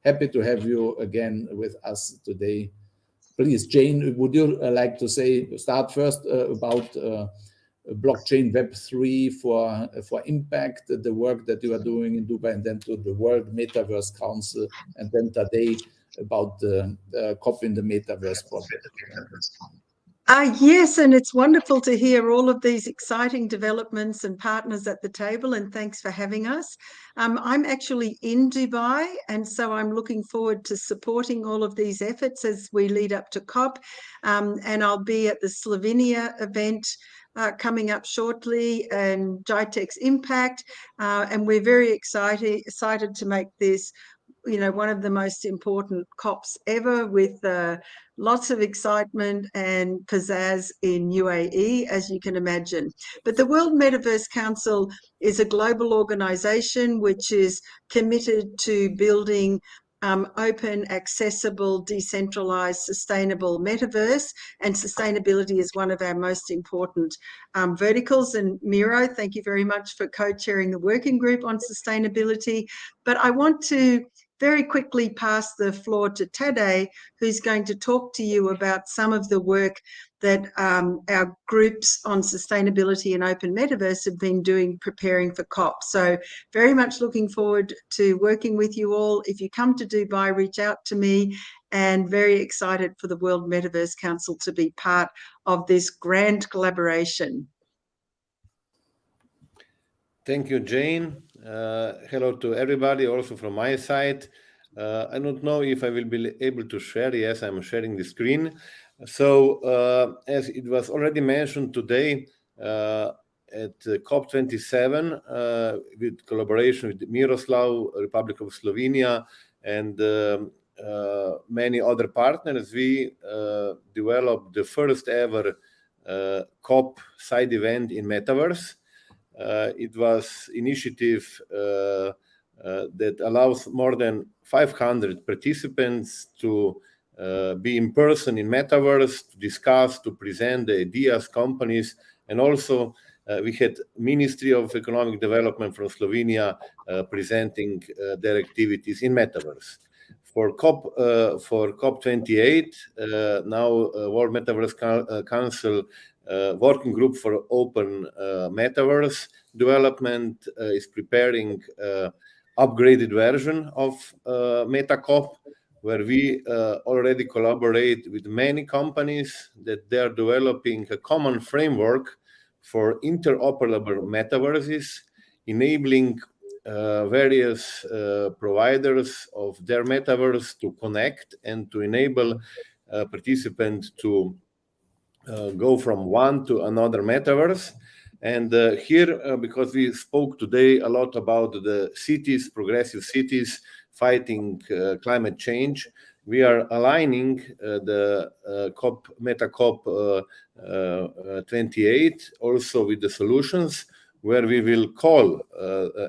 Happy to have you again with us today. Please, Jane, would you like to start first about blockchain Web3 for impact, the work that you are doing in Dubai, and then to the World Metaverse Council, and then today about the COP in the Metaverse project. Yes, and it's wonderful to hear all of these exciting developments and partners at the table, and thanks for having us. I'm actually in Dubai, and so I'm looking forward to supporting all of these efforts as we lead up to COP, and I'll be at the Slovenia event coming up shortly, and GITEX Impact, and we're very excited to make this one of the most important COPs ever, with lots of excitement and pizzazz in UAE, as you can imagine. But the World Metaverse Council is a global organization which is committed to building open, accessible, decentralized, sustainable metaverse, and sustainability is one of our most important verticals. And Miro, thank you very much for co-chairing the working group on sustainability. But I want to very quickly pass the floor to Tadej, who's going to talk to you about some of the work that our groups on sustainability and open metaverse have been doing preparing for COP. So very much looking forward to working with you all. If you come to Dubai, reach out to me, and very excited for the World Metaverse Council to be part of this grand collaboration. Thank you, Jane. Hello to everybody, also from my side. I don't know if I will be able to share. Yes, I'm sharing the screen. So, as it was already mentioned today, at COP27, with collaboration with Miroslav, Republic of Slovenia, and many other partners, we developed the first ever COP side event in Metaverse. It was initiative that allows more than 500 participants to be in person in Metaverse, to discuss, to present the ideas, companies, and also we had Ministry of Economic Development from Slovenia presenting their activities in Metaverse. For COP28, now World Metaverse Council working group for open metaverse development is preparing upgraded version of MetaCop, where we already collaborate with many companies that they are developing a common framework for interoperable metaverses, enabling various providers of their metaverse to connect and to enable participants to go from one to another metaverse. And here, because we spoke today a lot about the cities, progressive cities fighting climate change, we are aligning the MetaCop 28 also with the solutions, where we will call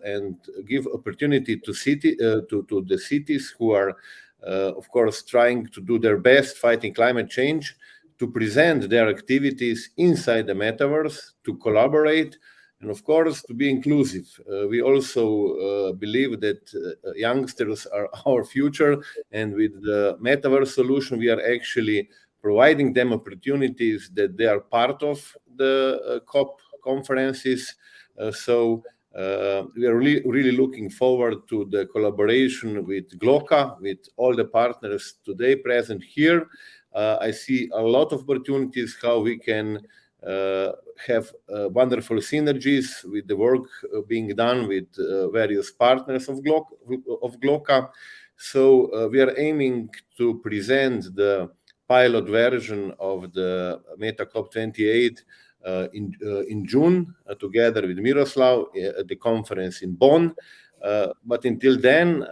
and give opportunity to the cities who are, of course, trying to do their best fighting climate change, to present their activities inside the metaverse, to collaborate, and of course, to be inclusive. We also believe that youngsters are our future, and with the metaverse solution, we are actually providing them opportunities that they are part of the COP conferences. So we are really looking forward to the collaboration with GloCha, with all the partners today present here. I see a lot of opportunities how we can have wonderful synergies with the work being done with various partners of GloCha. So we are aiming to present the pilot version of the MetaCop 28 in June, together with Miroslav at the conference in Bonn. But until then,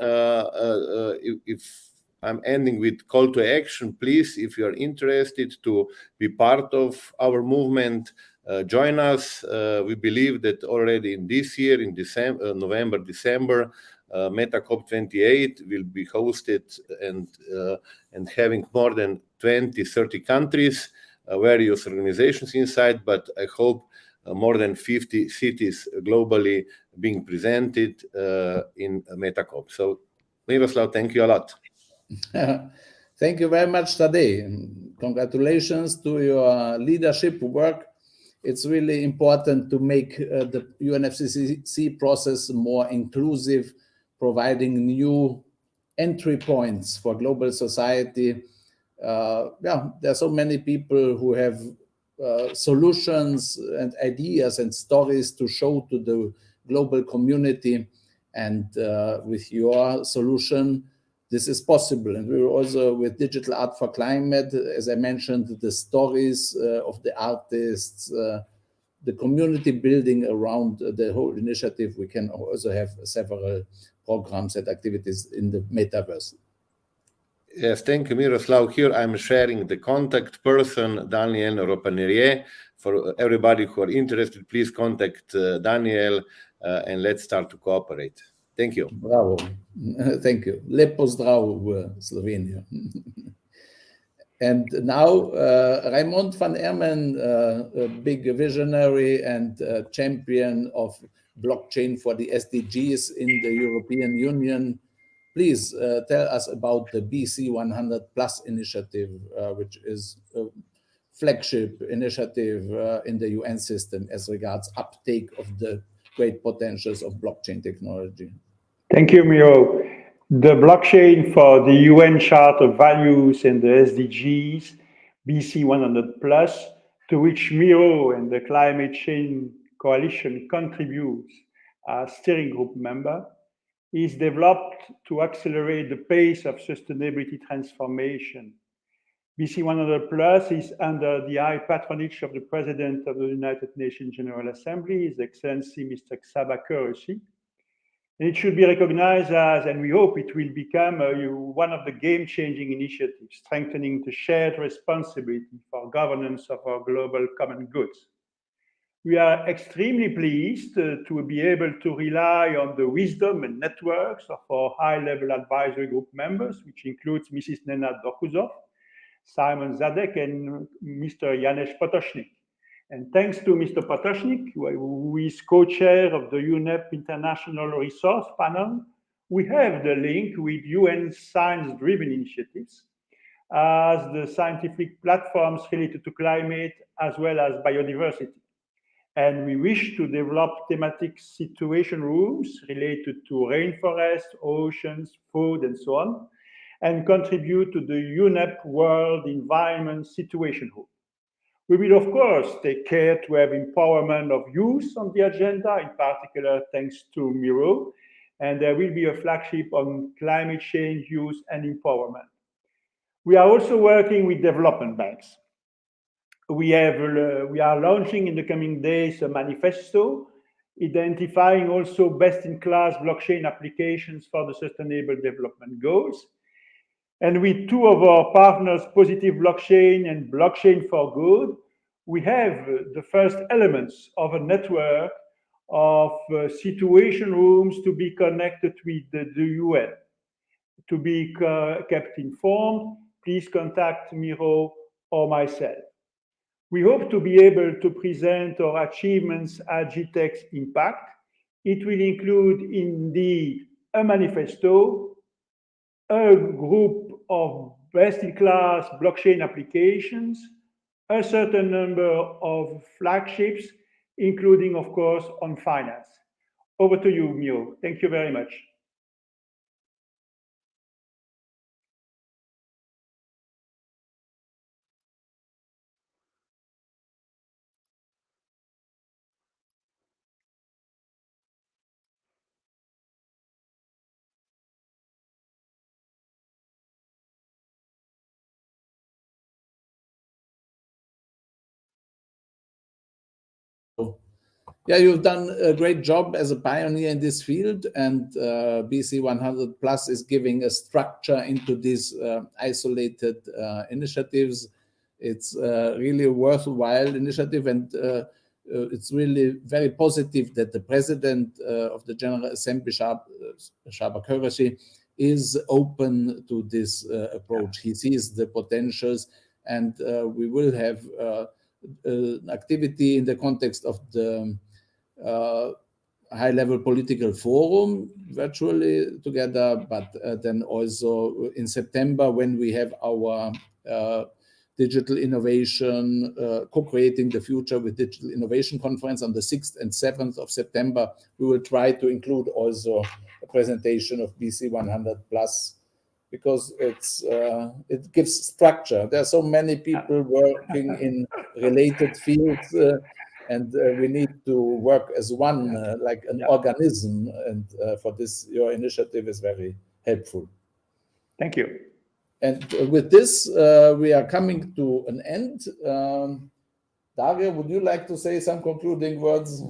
if I'm ending with call to action, please, if you are interested to be part of our movement, join us. We believe that already in this year, in December, November, December, Meta COP28 will be hosted and having more than 20-30 countries, various organizations inside, but I hope more than 50 cities globally being presented in Meta COP. So Miroslav, thank you a lot. Thank you very much, Tadej. Congratulations to your leadership work. It's really important to make the UNFCCC process more inclusive, providing new entry points for global society. Yeah, there are so many people who have solutions and ideas and stories to show to the global community. And with your solution, this is possible. And we're also with DigitalArt4Climate, as I mentioned, the stories of the artists, the community building around the whole initiative. We can also have several programs and activities in the metaverse. Yes, thank you, Miroslav. Here I'm sharing the contact person, Daniel Ropanerier. For everybody who are interested, please contact Daniel and let's start to cooperate. Thank you. Bravo. Thank you. Lep pozdrav, Slovenia. And now, Raymond van Ermen, a big visionary and champion of blockchain for the SDGs in the European Union. Please tell us about the BC 100 Plus initiative, which is a flagship initiative in the UN system as regards uptake of the great potentials of blockchain technology. Thank you, Miro. The blockchain for the UN Charter Values and the SDGs, BC 100 Plus, to which Miro and the Climate Change Coalition contributes as steering group member, is developed to accelerate the pace of sustainability transformation. BC 100 Plus is under the high patronage of the President of the United Nations General Assembly, His Excellency Mr. Csaba Kőrösi. And it should be recognized as, and we hope it will become, one of the game-changing initiatives, strengthening the shared responsibility for governance of our global common goods. We are extremely pleased to be able to rely on the wisdom and networks of our high-level advisory group members, which includes Mrs. Nenad Dokuzov, Simon Zadek, and Mr. Janusz Potocznik. And thanks to Mr. Potocznik, who is co-chair of the UNEP International Resource Panel, we have the link with UN science-driven initiatives as the scientific platforms related to climate as well as biodiversity. And we wish to develop thematic situation rooms related to rainforests, oceans, food, and so on, and contribute to the UNEP World Environment Situation Room. We will, of course, take care to have empowerment of youth on the agenda, in particular, thanks to Miro, and there will be a flagship on climate change, youth, and empowerment. We are also working with development banks. We are launching in the coming days a manifesto identifying also best-in-class blockchain applications for the Sustainable Development Goals. And with two of our partners, Positive Blockchain and Blockchain4Good, we have the first elements of a network of situation rooms to be connected with the UN. To be kept informed, please contact Miro or myself. We hope to be able to present our achievements at GTEx Impact. It will include indeed a manifesto, a group of best-in-class blockchain applications, a certain number of flagships, including, of course, on finance. Over to you, Mio. Thank you very much. Yeah, you've done a great job as a pioneer in this field, and BC 100 Plus is giving a structure into these isolated initiatives. It's really a worthwhile initiative, and it's really very positive that the president of the General Assembly, Shaba Qureshi, is open to this approach. He sees the potentials, and we will have an activity in the context of the high-level political forum virtually together, but then also in September when we have our digital innovation, co-creating the future with digital innovation conference on the 6th and 7th of September, we will try to include also a presentation of BC 100 Plus, because it gives structure. There are so many people working in related fields, and we need to work as one, like an organism. And for this, your initiative is very helpful. Thank you. And with this, we are coming to an end. Daria, would you like to say some concluding words?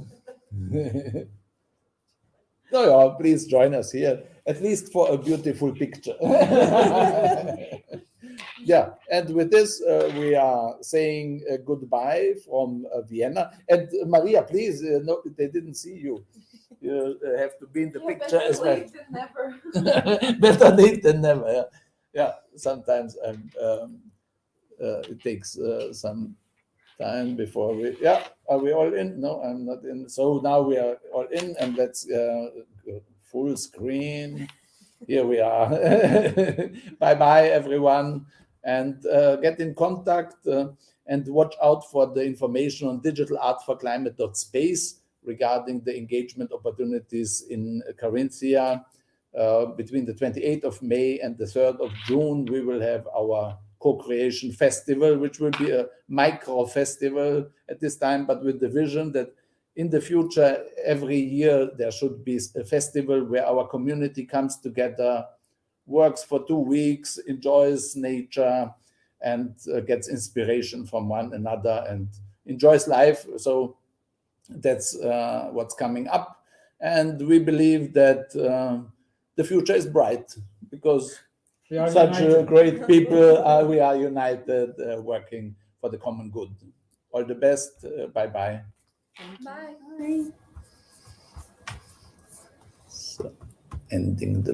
No, please join us here, at least for a beautiful picture. Yeah, and with this, we are saying goodbye from Vienna. And Maria, please, no, they didn't see you. You have to be in the picture as well. Better late than never. Yeah, sometimes it takes some time before we. Yeah, are we all in? No, I'm not in. So now we are all in, and let's full screen. Here we are. Bye bye, everyone, and get in contact and watch out for the information on DigitalArt4Climate.space regarding the engagement opportunities in Carinthia. Between the 28th of May and the 3rd of June, we will have our co-creation festival, which will be a micro festival at this time, but with the vision that in the future, every year, there should be a festival where our community comes together, works for 2 weeks, enjoys nature, and gets inspiration from one another and enjoys life. So that's what's coming up. And we believe that the future is bright because such great people, we are united, working for the common good. All the best. Bye-bye. Bye. Bye. So, ending the